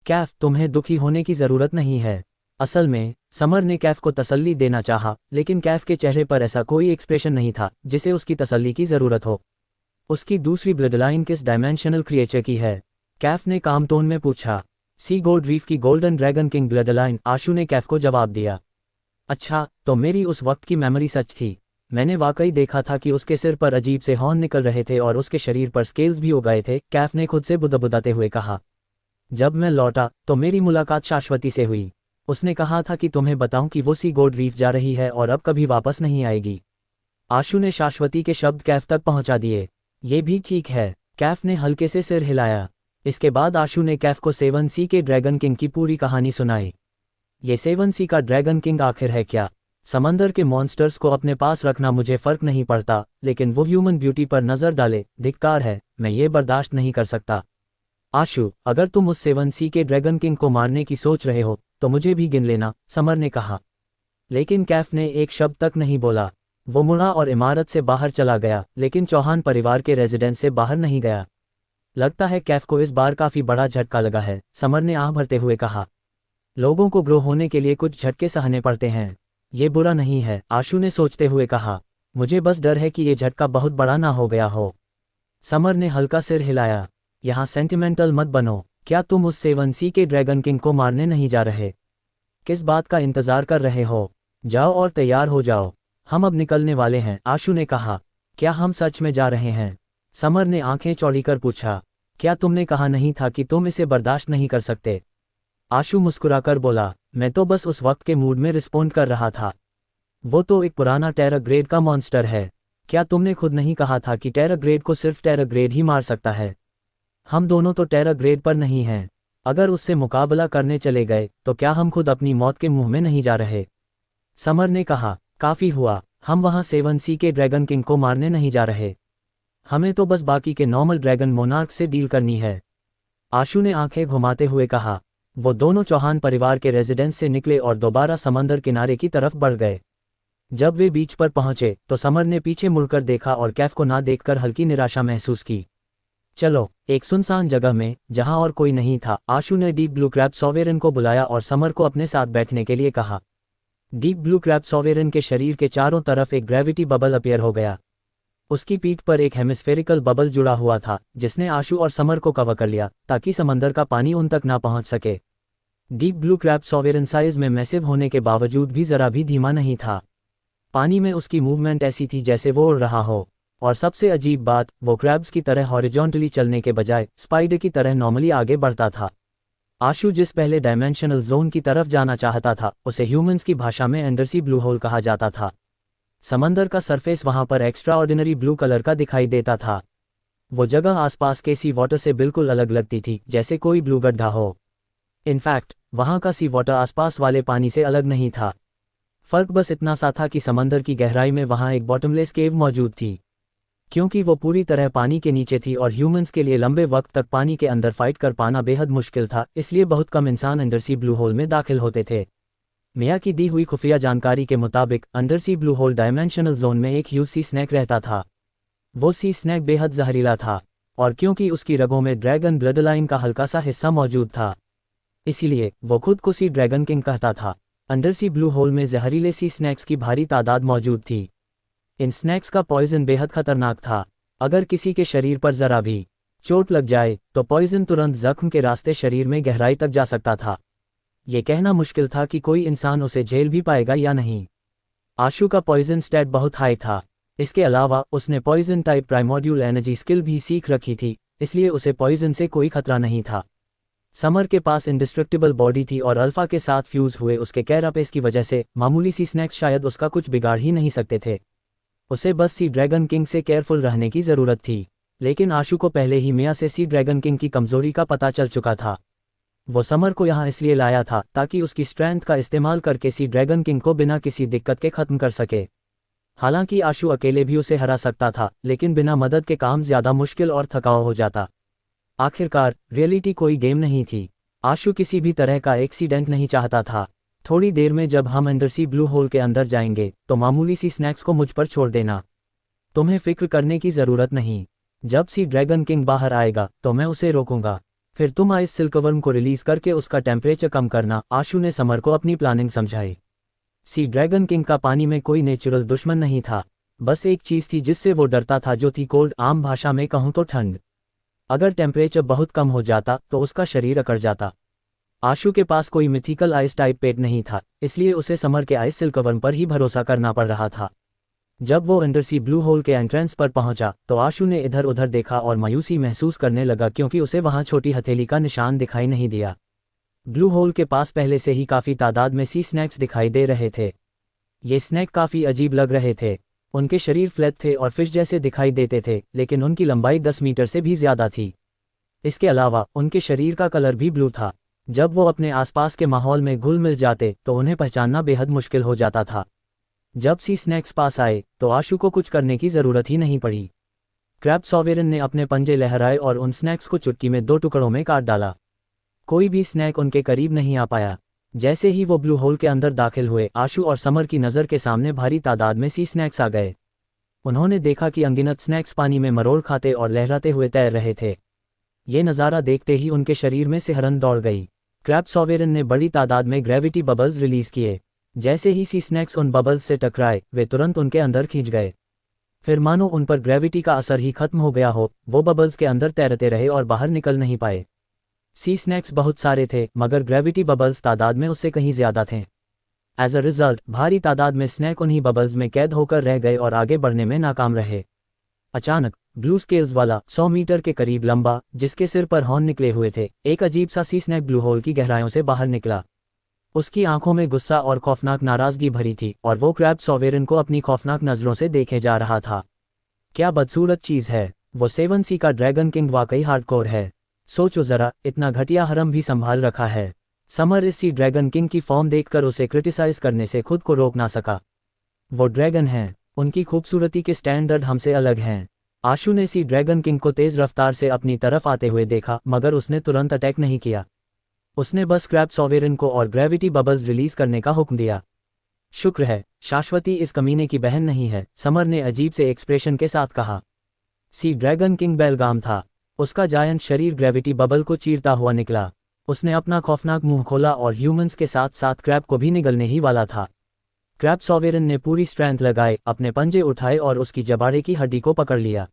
कैफ, तुम्हें दुखी होने की जरूरत नहीं है। असल में समर ने कैफ को तसल्ली देना चाहा, लेकिन कैफ के चेहरे पर ऐसा कोई एक्सप्रेशन नहीं था जिसे उसकी तसल्ली की जरूरत हो। उसकी दूसरी ब्लडलाइन किस डायमेंशनल क्रिएचर की है? कैफ ने काम टोन में पूछा। सी गोल्ड रीफ की गोल्डन ड्रैगन किंग ब्लडलाइन, आशु ने कैफ को जवाब दिया। अच्छा, तो मेरी उस वक्त की मेमोरी सच थी। मैंने वाकई देखा था कि उसके सिर पर अजीब से हॉर्न निकल रहे थे और उसके शरीर पर स्केल्स भी उगाए थे, कैफ ने खुद से बुदबुदाते हुए कहा। जब मैं लौटा तो मेरी मुलाकात शाश्वती से हुई। उसने कहा था कि तुम्हें बताऊं कि वो सी गोल्ड रीफ जा रही है और अब कभी वापस नहीं आएगी। आशु ने शाश्वती के शब्द कैफ तक पहुंचा दिए। ये भी ठीक है, कैफ ने हल्के से सिर हिलाया। इसके बाद आशु ने कैफ को 7C के ड्रैगन किंग की पूरी कहानी सुनाई। ये 7C का ड्रैगन किंग आखिर है क्या? समंदर के मॉन्स्टर्स को अपने पास रखना मुझे फर्क नहीं पड़ता, लेकिन वो ह्यूमन ब्यूटी पर नजर डाले, धिक्कार है, मैं ये बर्दाश्त नहीं कर सकता। आशु, अगर तुम उस 7C के ड्रैगन किंग को मारने की सोच रहे हो तो मुझे भी गिन लेना, समर ने कहा। लेकिन कैफ ने एक शब्द तक नहीं बोला। वो मुड़ा और इमारत से बाहर चला गया, लेकिन चौहान परिवार के रेजिडेंस से बाहर नहीं गया। लगता है कैफ को इस बार काफी बड़ा झटका लगा है, समर ने आह भरते हुए कहा। लोगों को ग्रो होने के लिए कुछ झटके सहने पड़ते हैं। ये बुरा नहीं है, आशु ने सोचते हुए कहा। मुझे बस डर है कि ये झटका बहुत बड़ा ना हो गया हो। समर ने हल्का सिर हिलाया। यहाँ सेंटिमेंटल मत बनो। क्या तुम उस 7C के ड्रैगन किंग को मारने नहीं जा रहे? किस बात का इंतजार कर रहे हो? जाओ और तैयार हो जाओ, हम अब निकलने वाले हैं, आशु ने कहा। क्या हम सच में जा रहे हैं? समर ने आंखें चौड़ी कर पूछा। क्या तुमने कहा नहीं था कि तुम इसे बर्दाश्त नहीं कर सकते? आशु मुस्कुराकर बोला, मैं तो बस उस वक्त के मूड में रिस्पॉन्ड कर रहा था। वो तो एक पुराना टेरर ग्रेड का मॉन्स्टर है। क्या तुमने खुद नहीं कहा था कि टेरर ग्रेड को सिर्फ टेरर ग्रेड ही मार सकता है? हम दोनों तो टेरर ग्रेड पर नहीं हैं। अगर उससे मुकाबला करने चले गए तो क्या हम खुद अपनी मौत के मुंह में नहीं जा रहे? समर ने कहा, काफी हुआ, हम वहां 7C के ड्रैगन किंग को मारने नहीं जा रहे। हमें तो बस बाकी के नॉर्मल ड्रैगन मोनार्क से डील करनी है। आशु ने आंखें घुमाते हुए कहा। वो दोनों चौहान परिवार के रेजिडेंस से निकले और दोबारा समंदर किनारे की तरफ बढ़ गए। जब वे बीच पर पहुंचे तो समर ने पीछे मुड़कर देखा और कैफ को ना देखकर हल्की निराशा महसूस की। चलो, एक सुनसान जगह में जहां और कोई नहीं था, आशु ने डीप ब्लू क्रैब सॉवेरन को बुलाया और समर को अपने साथ बैठने के लिए कहा। डीप ब्लू क्रैब सॉवेरन के शरीर के चारों तरफ एक ग्रेविटी बबल अपीयर हो गया। उसकी पीठ पर एक हेमिस्फेरिकल बबल जुड़ा हुआ था, जिसने आशु और समर को कवर कर लिया ताकि समंदर का पानी उन तक ना पहुंच सके। डीप ब्लू क्रैब सॉवेरन साइज में मैसिव होने के बावजूद भी जरा भी धीमा नहीं था। पानी में उसकी मूवमेंट ऐसी थी जैसे वो उड़ रहा हो, और सबसे अजीब बात, वो क्रैब्स की तरह हॉरिजॉन्टली चलने के बजाय स्पाइडर की तरह नॉर्मली आगे बढ़ता था। आशु जिस पहले डायमेंशनल जोन की तरफ जाना चाहता था, उसे ह्यूमंस की भाषा में अंडरसी ब्लू होल कहा जाता था। समंदर का सरफेस वहां पर एक्स्ट्रा ऑर्डिनरी ब्लू कलर का दिखाई देता था। वो जगह आसपास के सी वाटर से बिल्कुल अलग लगती थी, जैसे कोई ब्लू गड्ढा हो। इनफैक्ट वहां का सी वाटर आसपास वाले पानी से अलग नहीं था। फर्क बस इतना सा था कि समंदर की गहराई में वहां एक बॉटमलेस केव मौजूद थी। क्योंकि वो पूरी तरह पानी के नीचे थी और ह्यूमंस के लिए लंबे वक्त तक पानी के अंदर फाइट कर पाना बेहद मुश्किल था, इसलिए बहुत कम इंसान अंडरसी ब्लू होल में दाखिल होते थे। मिया की दी हुई खुफिया जानकारी के मुताबिक undersea blue hole dimensional zone में एक ह्यूज सी स्नैक रहता था। वो सी स्नैक बेहद जहरीला था, और क्योंकि उसकी रगों में ड्रैगन ब्लडलाइन का हल्का सा हिस्सा मौजूद था, इसीलिए वो खुद को सी ड्रैगन किंग कहता था। अंडरसी ब्लू होल में जहरीले सी स्नैक्स की भारी तादाद मौजूद थी। इन स्नैक्स का पॉइजन बेहद खतरनाक था। अगर किसी के शरीर पर जरा भी चोट लग जाए तो पॉइजन तुरंत जख्म के रास्ते शरीर में गहराई तक जा सकता था। ये कहना मुश्किल था कि कोई इंसान उसे झेल भी पाएगा या नहीं। आशु का पॉइजन स्टैट बहुत हाई था। इसके अलावा उसने poison type primordial energy skill भी सीख रखी थी, इसलिए उसे पॉइजन से कोई खतरा नहीं था। समर के पास इंडिस्ट्रक्टिबल बॉडी थी और अल्फा के साथ फ्यूज हुए उसके कैरापेस की वजह से मामूली सी स्नैक्स शायद उसका कुछ बिगाड़ ही नहीं सकते थे। उसे बस सी ड्रैगन किंग से केयरफुल रहने की ज़रूरत थी। लेकिन आशु को पहले ही मिया से सी ड्रैगन किंग की कमजोरी का पता चल चुका था। वो समर को यहाँ इसलिए लाया था ताकि उसकी स्ट्रेंथ का इस्तेमाल करके सी ड्रैगन किंग को बिना किसी दिक्कत के ख़त्म कर सके। हालांकि आशु अकेले भी उसे हरा सकता था, लेकिन बिना मदद के काम ज़्यादा मुश्किल और थकाऊ हो जाता। आखिरकार रियलिटी कोई गेम नहीं थी। आशु किसी भी तरह का एक्सीडेंट नहीं चाहता था। थोड़ी देर में जब हम अंडरसी ब्लू होल के अंदर जाएंगे तो मामूली सी स्नैक्स को मुझ पर छोड़ देना। तुम्हें फिक्र करने की ज़रूरत नहीं। जब सी ड्रैगन किंग बाहर आएगा तो मैं उसे रोकूंगा, फिर तुम आइस सिल्कवर्म को रिलीज करके उसका टेम्परेचर कम करना, आशु ने समर को अपनी प्लानिंग समझाई। सी ड्रैगन किंग का पानी में कोई नेचुरल दुश्मन नहीं था, बस एक चीज़ थी जिससे वो डरता था, जो थी कोल्ड, आम भाषा में कहूँ तो ठंड। अगर टेम्परेचर बहुत कम हो जाता तो उसका शरीर अकड़ जाता। आशु के पास कोई मिथिकल आइस टाइप पेट नहीं था, इसलिए उसे समर के आइस सिल्कवर्म पर ही भरोसा करना पड़ रहा था। जब वो अंडरसी ब्लू होल के एंट्रेंस पर पहुंचा तो आशु ने इधर उधर देखा और मायूसी महसूस करने लगा, क्योंकि उसे वहां छोटी हथेली का निशान दिखाई नहीं दिया। ब्लू होल के पास पहले से ही काफ़ी तादाद में सी स्नैक्स दिखाई दे रहे थे। ये स्नैक काफ़ी अजीब लग रहे थे। उनके शरीर फ्लैट थे और फिश जैसे दिखाई देते थे, लेकिन उनकी लंबाई 10 मीटर से भी ज़्यादा थी। इसके अलावा उनके शरीर का कलर भी ब्लू था। जब वो अपने आसपास के माहौल में घुल मिल जाते तो उन्हें पहचानना बेहद मुश्किल हो जाता था। जब सी स्नैक्स पास आए तो आशु को कुछ करने की ज़रूरत ही नहीं पड़ी। क्रैब सॉवेरन ने अपने पंजे लहराए और उन स्नैक्स को चुटकी में 2 टुकड़ों में काट डाला। कोई भी स्नैक उनके करीब नहीं आ पाया। जैसे ही वो ब्लू होल के अंदर दाखिल हुए, आशु और समर की नज़र के सामने भारी तादाद में सी स्नैक्स आ गए। उन्होंने देखा कि अनगिनत स्नैक्स पानी में मरोड़ खाते और लहराते हुए तैर रहे थे। ये नज़ारा देखते ही उनके शरीर में सिहरन दौड़ गई। क्रैब सॉवेरन ने बड़ी तादाद में ग्रेविटी बबल्स रिलीज़ किए। जैसे ही सी स्नैक्स उन बबल्स से टकराए, वे तुरंत उनके अंदर खींच गए। फिर मानो उन पर ग्रेविटी का असर ही खत्म हो गया हो, वो बबल्स के अंदर तैरते रहे और बाहर निकल नहीं पाए। सी स्नैक्स बहुत सारे थे, मगर ग्रेविटी बबल्स तादाद में उससे कहीं ज़्यादा थे। एज अ रिजल्ट भारी तादाद में स्नैक उन्हीं बबल्स में कैद होकर रह गए और आगे बढ़ने में नाकाम रहे। अचानक ब्लू स्केल्स वाला 100 मीटर के करीब लंबा, जिसके सिर पर हॉर्न निकले हुए थे, एक अजीब सा सी स्नैक ब्लू होल की गहराइयों से बाहर निकला। उसकी आंखों में गुस्सा और खौफनाक नाराजगी भरी थी और वो क्रैब सॉवेरन को अपनी खौफनाक नज़रों से देखे जा रहा था। क्या बदसूरत चीज़ है, वो 7 सी का ड्रैगन किंग वाकई हार्डकोर है। सोचो ज़रा, इतना घटिया हरम भी संभाल रखा है। समर इस सी ड्रैगन किंग की फॉर्म देखकर उसे क्रिटिसाइज करने से खुद को रोक ना सका। वो ड्रैगन हैं, उनकी खूबसूरती के स्टैंडर्ड हमसे अलग हैं। आशु ने सी ड्रैगन किंग को तेज़ रफ्तार से अपनी तरफ आते हुए देखा, मगर उसने तुरंत अटैक नहीं किया। उसने बस क्रैब सॉवेरन को और ग्रेविटी बबल्स रिलीज करने का हुक्म दिया। शुक्र है शाश्वती इस कमीने की बहन नहीं है, समर ने अजीब से एक्सप्रेशन के साथ कहा। सी ड्रैगन किंग बेलगाम था। उसका जायंट शरीर ग्रेविटी बबल को चीरता हुआ निकला। उसने अपना खौफनाक मुंह खोला और ह्यूमंस के साथ साथ क्रैब को भी निगलने ही वाला था। क्रैब सॉवेरन ने पूरी स्ट्रेंथ लगाए, अपने पंजे उठाए और उसकी जबाड़े की हड्डी को पकड़ लिया।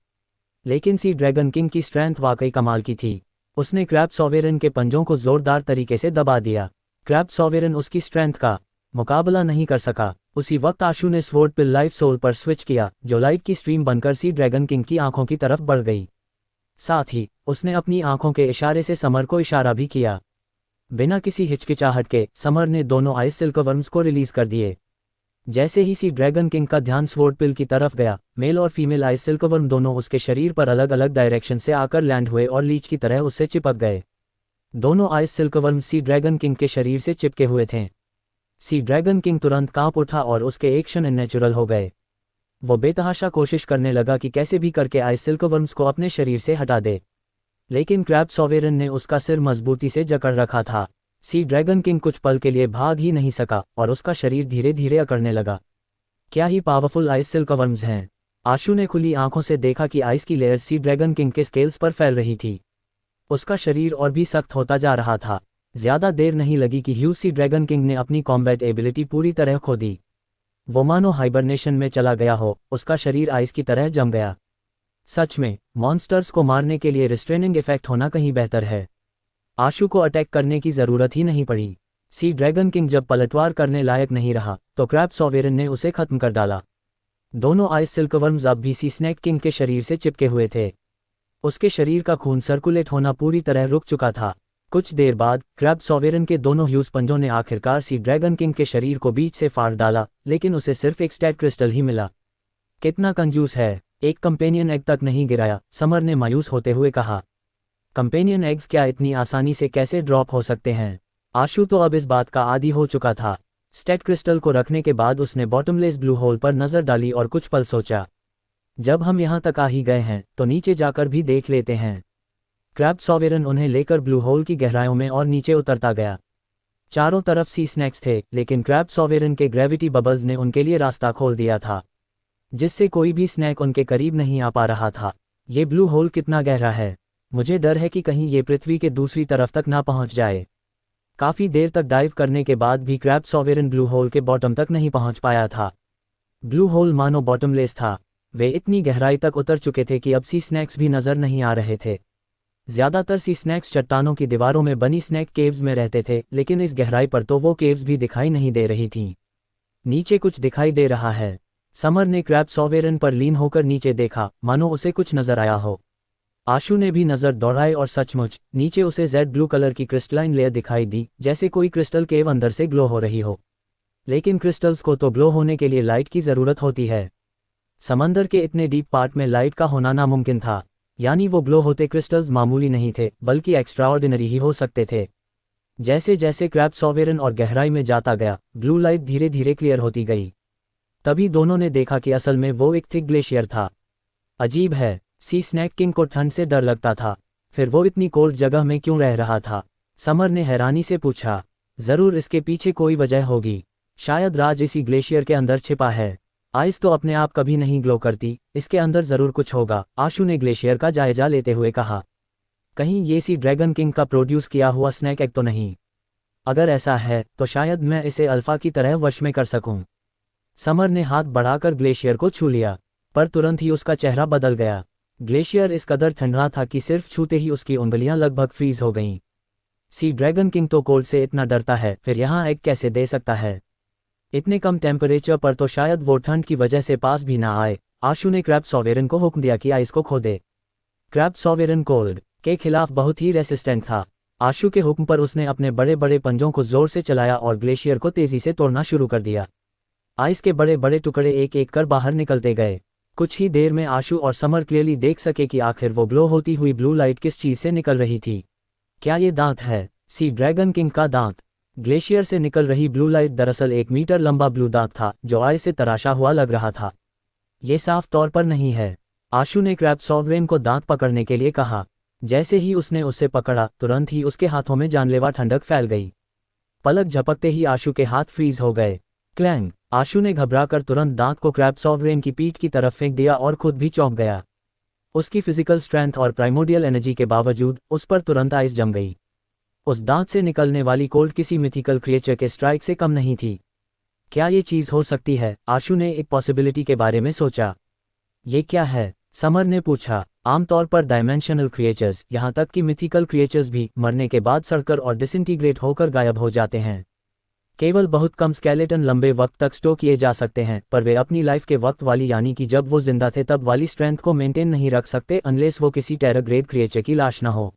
लेकिन सी ड्रैगन किंग की स्ट्रेंथ वाकई कमाल की थी। उसने क्रैब सॉवेरन के पंजों को जोरदार तरीके से दबा दिया। क्रैब सॉवेरन उसकी स्ट्रेंथ का मुकाबला नहीं कर सका। उसी वक्त आशु ने स्वॉर्ड पिल लाइफ सोल पर स्विच किया, जो लाइट की स्ट्रीम बनकर सी ड्रैगन किंग की आंखों की तरफ बढ़ गई। साथ ही उसने अपनी आंखों के इशारे से समर को इशारा भी किया। बिना किसी हिचकिचाहट के समर ने दोनों आइस सिल्कवर्म्स को रिलीज कर दिए। जैसे ही सी ड्रैगन किंग का ध्यान स्वॉर्ड पिल की तरफ गया, मेल और फीमेल आइस सिल्कवर्म दोनों उसके शरीर पर अलग अलग डायरेक्शन से आकर लैंड हुए और लीच की तरह उससे चिपक गए। दोनों ice silkworm sea dragon king के शरीर से चिपके हुए थे। सी ड्रैगन किंग तुरंत कांप उठा और उसके एक्शन अननेचुरल हो गए। वो बेतहाशा कोशिश करने लगा कि कैसे भी करके आइस सिल्कवर्म्स को अपने शरीर से हटा दे, लेकिन क्रैब सॉवेरन ने उसका सिर मजबूती से जकड़ रखा था। सी ड्रैगन किंग कुछ पल के लिए भाग ही नहीं सका और उसका शरीर धीरे धीरे अकड़ने लगा। क्या ही पावरफुल आइस सिल्कवर्म्स हैं। आशु ने खुली आंखों से देखा कि आइस की लेयर सी ड्रैगन किंग के स्केल्स पर फैल रही थी। उसका शरीर और भी सख्त होता जा रहा था। ज़्यादा देर नहीं लगी कि ह्यूज सी ड्रैगन किंग ने अपनी कॉम्बैट एबिलिटी पूरी तरह खो दी। वो मानो हाइबरनेशन में चला गया हो, उसका शरीर आइस की तरह जम गया। सच में मॉन्स्टर्स को मारने के लिए रिस्ट्रेनिंग इफेक्ट होना कहीं बेहतर है। आशु को अटैक करने की ज़रूरत ही नहीं पड़ी। सी ड्रैगन किंग जब पलटवार करने लायक नहीं रहा तो क्रैब सॉवेरन ने उसे खत्म कर डाला। दोनों आइस सिल्कवर्म्स अब भी सी स्नैक किंग के शरीर से चिपके हुए थे। उसके शरीर का खून सर्कुलेट होना पूरी तरह रुक चुका था। कुछ देर बाद क्रैब सॉवेरन के दोनों ह्यूज पंजों ने आखिरकार सी ड्रैगन किंग के शरीर को बीच से फाड़ डाला, लेकिन उसे सिर्फ एक स्टैट क्रिस्टल ही मिला। कितना कंजूस है, एक कंपेनियन एग तक नहीं गिराया, समर ने मायूस होते हुए कहा। कंपेनियन एग्स क्या इतनी आसानी से कैसे ड्रॉप हो सकते हैं। आशु तो अब इस बात का आदी हो चुका था। स्टैट क्रिस्टल को रखने के बाद उसने बॉटमलेस ब्लू होल पर नज़र डाली और कुछ पल सोचा, जब हम यहाँ तक आ ही गए हैं तो नीचे जाकर भी देख लेते हैं। क्रैब सॉवेरन उन्हें लेकर ब्लू होल की गहराइयों में और नीचे उतरता गया। चारों तरफ सी स्नैक्स थे, लेकिन क्रैब सॉवेरन के ग्रेविटी बबल्स ने उनके लिए रास्ता खोल दिया था, जिससे कोई भी स्नैक उनके करीब नहीं आ पा रहा था। ये ब्लू होल कितना गहरा है, मुझे डर है कि कहीं ये पृथ्वी के दूसरी तरफ तक ना पहुंच जाए। काफ़ी देर तक डाइव करने के बाद भी क्रैब सॉवेरेन ब्लू होल के बॉटम तक नहीं पहुंच पाया था। ब्लू होल मानो बॉटमलेस था। वे इतनी गहराई तक उतर चुके थे कि अब सी स्नैक्स भी नज़र नहीं आ रहे थे। ज़्यादातर सी स्नैक्स चट्टानों की दीवारों में बनी स्नैक केव्स में रहते थे, लेकिन इस गहराई पर तो वो केव्स भी दिखाई नहीं दे रही थीं। नीचे कुछ दिखाई दे रहा है। समर ने क्रैब सॉवेरेन पर लीन होकर नीचे देखा, मानो उसे कुछ नजर आया हो। आशु ने भी नज़र दौड़ाई और सचमुच नीचे उसे जेड ब्लू कलर की क्रिस्टलाइन लेयर दिखाई दी, जैसे कोई क्रिस्टल केव अंदर से ग्लो हो रही हो। लेकिन क्रिस्टल्स को तो ग्लो होने के लिए लाइट की ज़रूरत होती है। समंदर के इतने डीप पार्ट में लाइट का होना नामुमकिन था, यानी वो ग्लो होते क्रिस्टल्स मामूली नहीं थे बल्कि एक्स्ट्राऑर्डिनरी ही हो सकते थे। जैसे जैसे क्रैब सॉवेरेन और गहराई में जाता गया, ब्लू लाइट धीरे धीरे क्लियर होती गई। तभी दोनों ने देखा कि असल में वो एक थिक ग्लेशियर था। अजीब है, सी स्नैक किंग को ठंड से डर लगता था, फिर वो इतनी कोल्ड जगह में क्यों रह रहा था? समर ने हैरानी से पूछा। ज़रूर इसके पीछे कोई वजह होगी। शायद राज इसी ग्लेशियर के अंदर छिपा है। आइस तो अपने आप कभी नहीं ग्लो करती, इसके अंदर ज़रूर कुछ होगा, आशु ने ग्लेशियर का जायजा लेते हुए कहा। कहीं ये सी ड्रैगन किंग का प्रोड्यूस किया हुआ स्नैक एग तो नहीं? अगर ऐसा है तो शायद मैं इसे अल्फा की तरह वश में कर सकूं। समर ने हाथ बढ़ाकर ग्लेशियर को छू लिया, पर तुरंत ही उसका चेहरा बदल गया। ग्लेशियर इस कदर ठंडा था कि सिर्फ छूते ही उसकी उंगलियां लगभग फ्रीज हो गईं। सी ड्रैगन किंग तो कोल्ड से इतना डरता है, फिर यहाँ एग कैसे दे सकता है? इतने कम टेम्परेचर पर तो शायद वो ठंड की वजह से पास भी ना आए। आशु ने क्रैब सॉवेरेन को हुक्म दिया कि आइस को खोदे। क्रैब सॉवेरेन कोल्ड के खिलाफ बहुत ही रेसिस्टेंट था। आशु के हुक्म पर उसने अपने बड़े बड़े पंजों को जोर से चलाया और ग्लेशियर को तेजी से तोड़ना शुरू कर दिया। आइस के बड़े बड़े टुकड़े एक एक कर बाहर निकलते गए। कुछ ही देर में आशु और समर क्लियरली देख सके कि आखिर वो ग्लो होती हुई ब्लू लाइट किस चीज़ से निकल रही थी। क्या ये दांत है? सी ड्रैगन किंग का दांत। ग्लेशियर से निकल रही ब्लू लाइट दरअसल 1 मीटर लंबा ब्लू दांत था, जो आइस से तराशा हुआ लग रहा था। ये साफ तौर पर नहीं है। आशु ने क्रैब सॉवेरेन को दांत पकड़ने के लिए कहा। जैसे ही उसने उसे पकड़ा, तुरंत ही उसके हाथों में जानलेवा ठंडक फैल गई। पलक झपकते ही आशु के हाथ फ्रीज हो गए। क्लैंग! आशु ने घबराकर तुरंत दांत को क्रैब सॉवेरेन की पीठ की तरफ फेंक दिया और खुद भी चौंक गया। उसकी फिजिकल स्ट्रेंथ और प्राइमोडियल एनर्जी के बावजूद उस पर तुरंत आइस जम गई। उस दांत से निकलने वाली कोल्ड किसी मिथिकल क्रिएचर के स्ट्राइक से कम नहीं थी। क्या ये चीज़ हो सकती है? आशु ने एक पॉसिबिलिटी के बारे में सोचा। ये क्या है? समर ने पूछा। आमतौर पर डायमेंशनल क्रिएचर्स, यहाँ तक कि मिथिकल क्रिएचर्स भी मरने के बाद सड़कर और डिसइंटीग्रेट होकर गायब हो जाते हैं। केवल बहुत कम स्केलेटन लंबे वक्त तक स्टोर किए जा सकते हैं, पर वे अपनी लाइफ के वक्त वाली, यानी कि जब वो जिंदा थे तब वाली स्ट्रेंथ को मेंटेन नहीं रख सकते अनलेस वो किसी टेरर ग्रेड क्रिएचर की लाश न हो।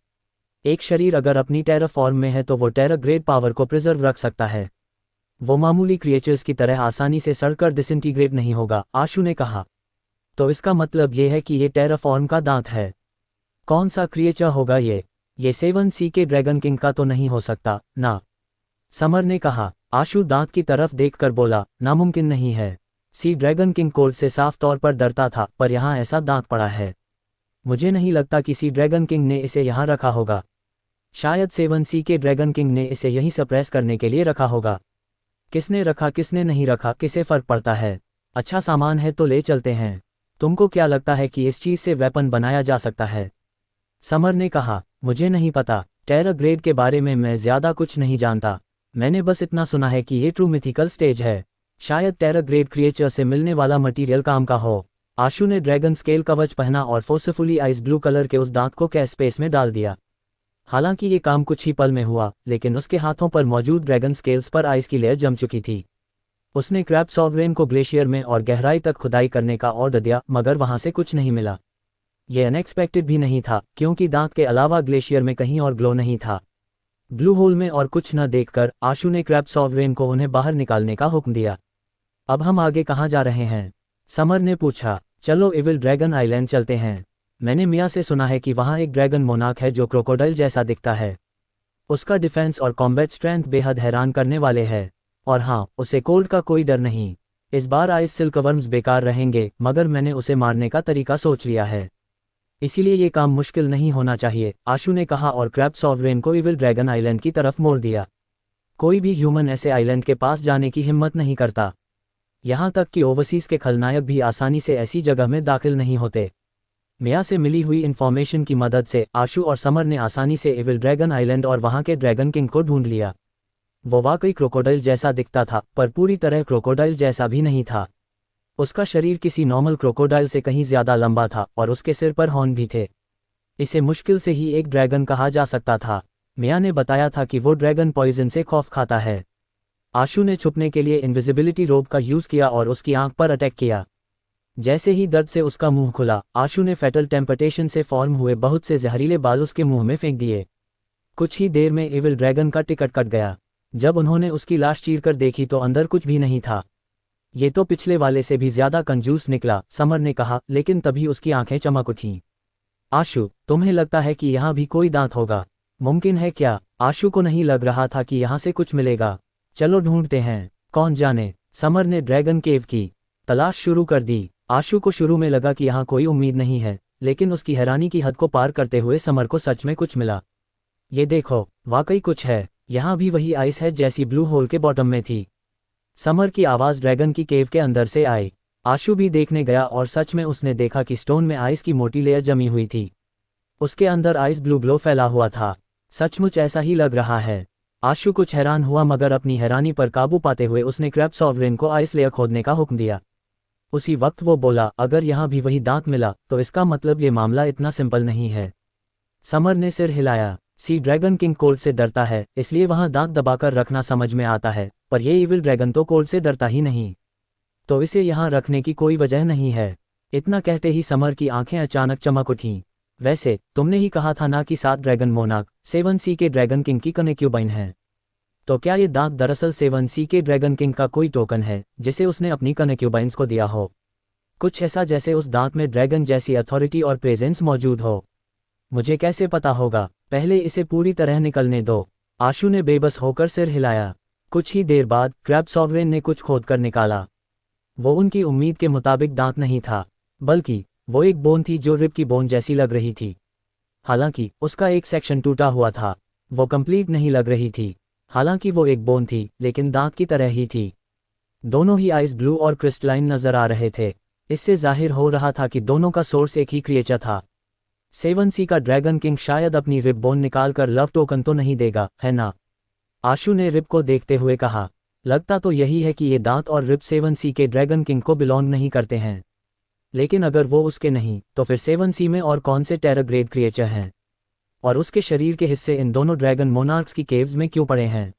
एक शरीर अगर अपनी टेरर फॉर्म में है तो वो टेरर ग्रेड पावर को प्रिजर्व रख सकता है। वो मामूली क्रिएचर्स की तरह आसानी से सड़कर डिसइंटीग्रेट नहीं होगा, आशु ने कहा। तो इसका मतलब ये है कि ये टेरर फॉर्म का दांत है। कौन सा क्रिएचर होगा ये? 7 सी के ड्रैगन किंग का तो नहीं हो सकता ना? समर ने कहा। आशु दांत की तरफ देखकर बोला, नामुमकिन नहीं है। सी ड्रैगन किंग कोल्ड से साफ तौर पर डरता था, पर यहाँ ऐसा दांत पड़ा है। मुझे नहीं लगता कि सी ड्रैगन किंग ने इसे यहाँ रखा होगा। शायद 7 सी के ड्रैगन किंग ने इसे यहीं सप्रेस करने के लिए रखा होगा। किसने रखा किसने नहीं रखा, किसे फर्क पड़ता है? अच्छा सामान है तो ले चलते हैं। तुमको क्या लगता है कि इस चीज़ से वेपन बनाया जा सकता है? समर ने कहा। मुझे नहीं पता, टेरर ग्रेड के बारे में मैं ज़्यादा कुछ नहीं जानता। मैंने बस इतना सुना है कि ये ट्रू मिथिकल स्टेज है। शायद टेरर ग्रेड क्रिएचर से मिलने वाला मटेरियल काम का हो। आशु ने ड्रैगन स्केल कवच पहना और फोर्सफुली आइस ब्लू कलर के उस दांत को कैश स्पेस में डाल दिया। हालांकि ये काम कुछ ही पल में हुआ, लेकिन उसके हाथों पर मौजूद ड्रैगन स्केल्स पर आइस की लेयर जम चुकी थी। उसने क्रैब सॉवेरेन को ग्लेशियर में और गहराई तक खुदाई करने का ऑर्डर दिया, मगर वहां से कुछ नहीं मिला। यह अनएक्सपेक्टेड भी नहीं था, क्योंकि दांत के अलावा ग्लेशियर में कहीं और ग्लो नहीं था। ब्लू होल में और कुछ न देखकर आशु ने क्रैब सॉवेरेन को उन्हें बाहर निकालने का हुक्म दिया। अब हम आगे कहाँ जा रहे हैं? समर ने पूछा। चलो इविल ड्रैगन आइलैंड चलते हैं। मैंने मिया से सुना है कि वहाँ एक ड्रैगन मोनार्क है जो क्रोकोडाइल जैसा दिखता है। उसका डिफेंस और कॉम्बैट स्ट्रेंथ बेहद हैरान करने वाले हैं। और हाँ, उसे कोल्ड का कोई डर नहीं। इस बार आइस सिल्कवर्म्स बेकार रहेंगे, मगर मैंने उसे मारने का तरीका सोच लिया है। इसीलिए ये काम मुश्किल नहीं होना चाहिए, आशु ने कहा और क्रैब सॉवेरेन को इविल ड्रैगन आइलैंड की तरफ मोड़ दिया। कोई भी ह्यूमन ऐसे आइलैंड के पास जाने की हिम्मत नहीं करता। यहाँ तक कि ओवरसीज के खलनायक भी आसानी से ऐसी जगह में दाखिल नहीं होते। मिया से मिली हुई इन्फॉर्मेशन की मदद से आशु और समर ने आसानी से एविल ड्रैगन आइलैंड और वहां के ड्रैगन किंग को ढूंढ लिया। वो वाकई क्रोकोडाइल जैसा दिखता था, पर पूरी तरह क्रोकोडाइल जैसा भी नहीं था। उसका शरीर किसी नॉर्मल क्रोकोडाइल से कहीं ज्यादा लंबा था और उसके सिर पर हॉर्न भी थे। इसे मुश्किल से ही एक ड्रैगन कहा जा सकता था। मिया ने बताया था कि वो ड्रैगन पॉइजन से खौफ खाता है। आशु ने छुपने के लिए इनविजिबिलिटी रोब का यूज किया और उसकी आंख पर अटैक किया। जैसे ही दर्द से उसका मुंह खुला, आशु ने फैटल टेम्पटेशन से फॉर्म हुए बहुत से जहरीले बाल उसके मुंह में फेंक दिए। कुछ ही देर में एविल ड्रैगन का टिकट कट गया। जब उन्होंने उसकी लाश चीरकर देखी तो अंदर कुछ भी नहीं था। ये तो पिछले वाले से भी ज्यादा कंजूस निकला, समर ने कहा, लेकिन तभी उसकी आंखें चमक उठीं। आशु, तुम्हें लगता है कि यहाँ भी कोई दांत होगा? मुमकिन है क्या? आशु को नहीं लग रहा था कि यहाँ से कुछ मिलेगा। चलो ढूंढते हैं। कौन जाने। समर ने ड्रैगन केव की तलाश शुरू कर दी। आशु को शुरू में लगा कि यहाँ कोई उम्मीद नहीं है, लेकिन उसकी हैरानी की हद को पार करते हुए समर को सच में कुछ मिला। ये देखो, वाकई कुछ है। यहाँ भी वही आइस है जैसी ब्लू होल के बॉटम में थी। समर की आवाज़ ड्रैगन की केव के अंदर से आई। आशु भी देखने गया और सच में उसने देखा कि स्टोन में आइस की मोटी लेयर जमी हुई थी। उसके अंदर आइस ब्लू ग्लो फैला हुआ था। सचमुच ऐसा ही लग रहा है। आशु कुछ हैरान हुआ, मगर अपनी हैरानी पर काबू पाते हुए उसने क्रैब सॉवरेन को आइस लेयर खोदने का हुक्म दिया। उसी वक्त वो बोला, अगर यहाँ भी वही दांत मिला तो इसका मतलब ये मामला इतना सिंपल नहीं है। समर ने सिर हिलाया। सी ड्रैगन किंग कोल्ड से डरता है, इसलिए वहां दांत दबाकर रखना समझ में आता है, पर ये इविल ड्रैगन तो कोल्ड से डरता ही नहीं, तो इसे यहाँ रखने की कोई वजह नहीं है। इतना कहते ही समर की आंखें अचानक चमक उठीं। वैसे तुमने ही कहा था ना कि 7 ड्रैगन मोनार्क 7 सी के ड्रैगन किंग की कनेक्यूबाइन है। तो क्या ये दांत दरअसल 7 सी के ड्रैगन किंग का कोई टोकन है जिसे उसने अपनी कनेक्यूबाइंस को दिया हो? कुछ ऐसा जैसे उस दांत में ड्रैगन जैसी अथॉरिटी और प्रेजेंस मौजूद हो। मुझे कैसे पता होगा? पहले इसे पूरी तरह निकलने दो। आशु ने बेबस होकर सिर हिलाया। कुछ ही देर बाद क्रैब सॉवरेन ने कुछ खोदकर निकाला। वो उनकी उम्मीद के मुताबिक दांत नहीं था, बल्कि वो एक बोन थी जो रिब की बोन जैसी लग रही थी। हालांकि उसका एक सेक्शन टूटा हुआ था। वो कंप्लीट नहीं लग रही थी। हालांकि वो एक बोन थी, लेकिन दांत की तरह ही थी। दोनों ही आइस ब्लू और क्रिस्टलाइन नजर आ रहे थे। इससे जाहिर हो रहा था कि दोनों का सोर्स एक ही क्रिएचर था। 7 सी का ड्रैगन किंग शायद अपनी रिब बोन निकालकर लव टोकन तो नहीं देगा, है ना? आशु ने रिब को देखते हुए कहा। लगता तो यही है कि ये दांत और रिब 7 सी के ड्रैगन किंग को बिलोंग नहीं करते हैं। लेकिन अगर वो उसके नहीं, तो फिर 7 सी में और कौन से टेरर ग्रेड क्रिएचर हैं? और उसके शरीर के हिस्से इन दोनों ड्रैगन मोनार्क्स की केव्स में क्यों पड़े हैं?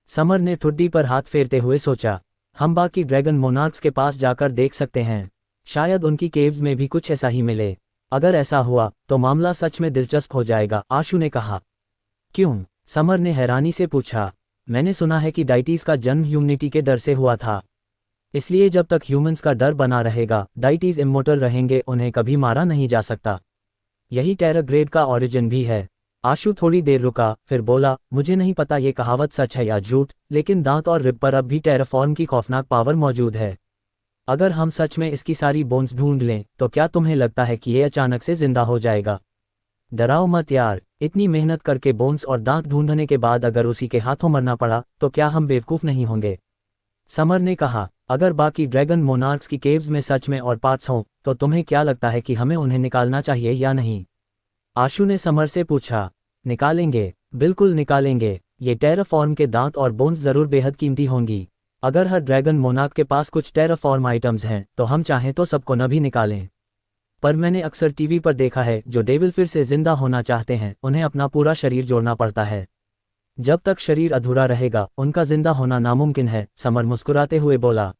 समर ने ठुड्डी पर हाथ फेरते हुए सोचा। हम बाकी ड्रैगन मोनार्क्स के पास जाकर देख सकते हैं। शायद उनकी केव्स में भी कुछ ऐसा ही मिले। अगर ऐसा हुआ तो मामला सच में दिलचस्प हो जाएगा, आशु ने कहा। क्यों? समर ने हैरानी से पूछा। मैंने सुना है कि डाइटीज का जन्म ह्यूमनिटी के डर से हुआ था। इसलिए जब तक ह्यूमंस का डर बना रहेगा, डाइटीज इमोर्टल रहेंगे, उन्हें कभी मारा नहीं जा सकता। यही टेरर ग्रेड का ओरिजिन भी है। आशु थोड़ी देर रुका, फिर बोला, मुझे नहीं पता ये कहावत सच है या झूठ, लेकिन दांत और रिब पर अब भी टेराफॉर्म की खौफनाक पावर मौजूद है। अगर हम सच में इसकी सारी बोन्स ढूंढ लें, तो क्या तुम्हें लगता है कि ये अचानक से जिंदा हो जाएगा? डराओ मत यार, इतनी मेहनत करके बोन्स और दांत ढूंढने के बाद अगर उसी के हाथों मरना पड़ा तो क्या हम बेवकूफ़ नहीं होंगे? समर ने कहा। अगर बाकी ड्रैगन मोनार्क्स की केव्स में सच में और पार्ट्स हों, तो तुम्हें क्या लगता है कि हमें उन्हें निकालना चाहिए या नहीं? आशु ने समर से पूछा। निकालेंगे, बिल्कुल निकालेंगे। ये टेराफॉर्म के दांत और बोन्स जरूर बेहद कीमती होंगी। अगर हर ड्रैगन मोनार्क के पास कुछ टेराफॉर्म आइटम्स हैं, तो हम चाहें तो सबको न भी निकालें। पर मैंने अक्सर टीवी पर देखा है, जो डेविल फिर से जिंदा होना चाहते हैं, उन्हें अपना पूरा शरीर जोड़ना पड़ता है। जब तक शरीर अधूरा रहेगा, उनका जिंदा होना नामुमकिन है, समर मुस्कुराते हुए बोला।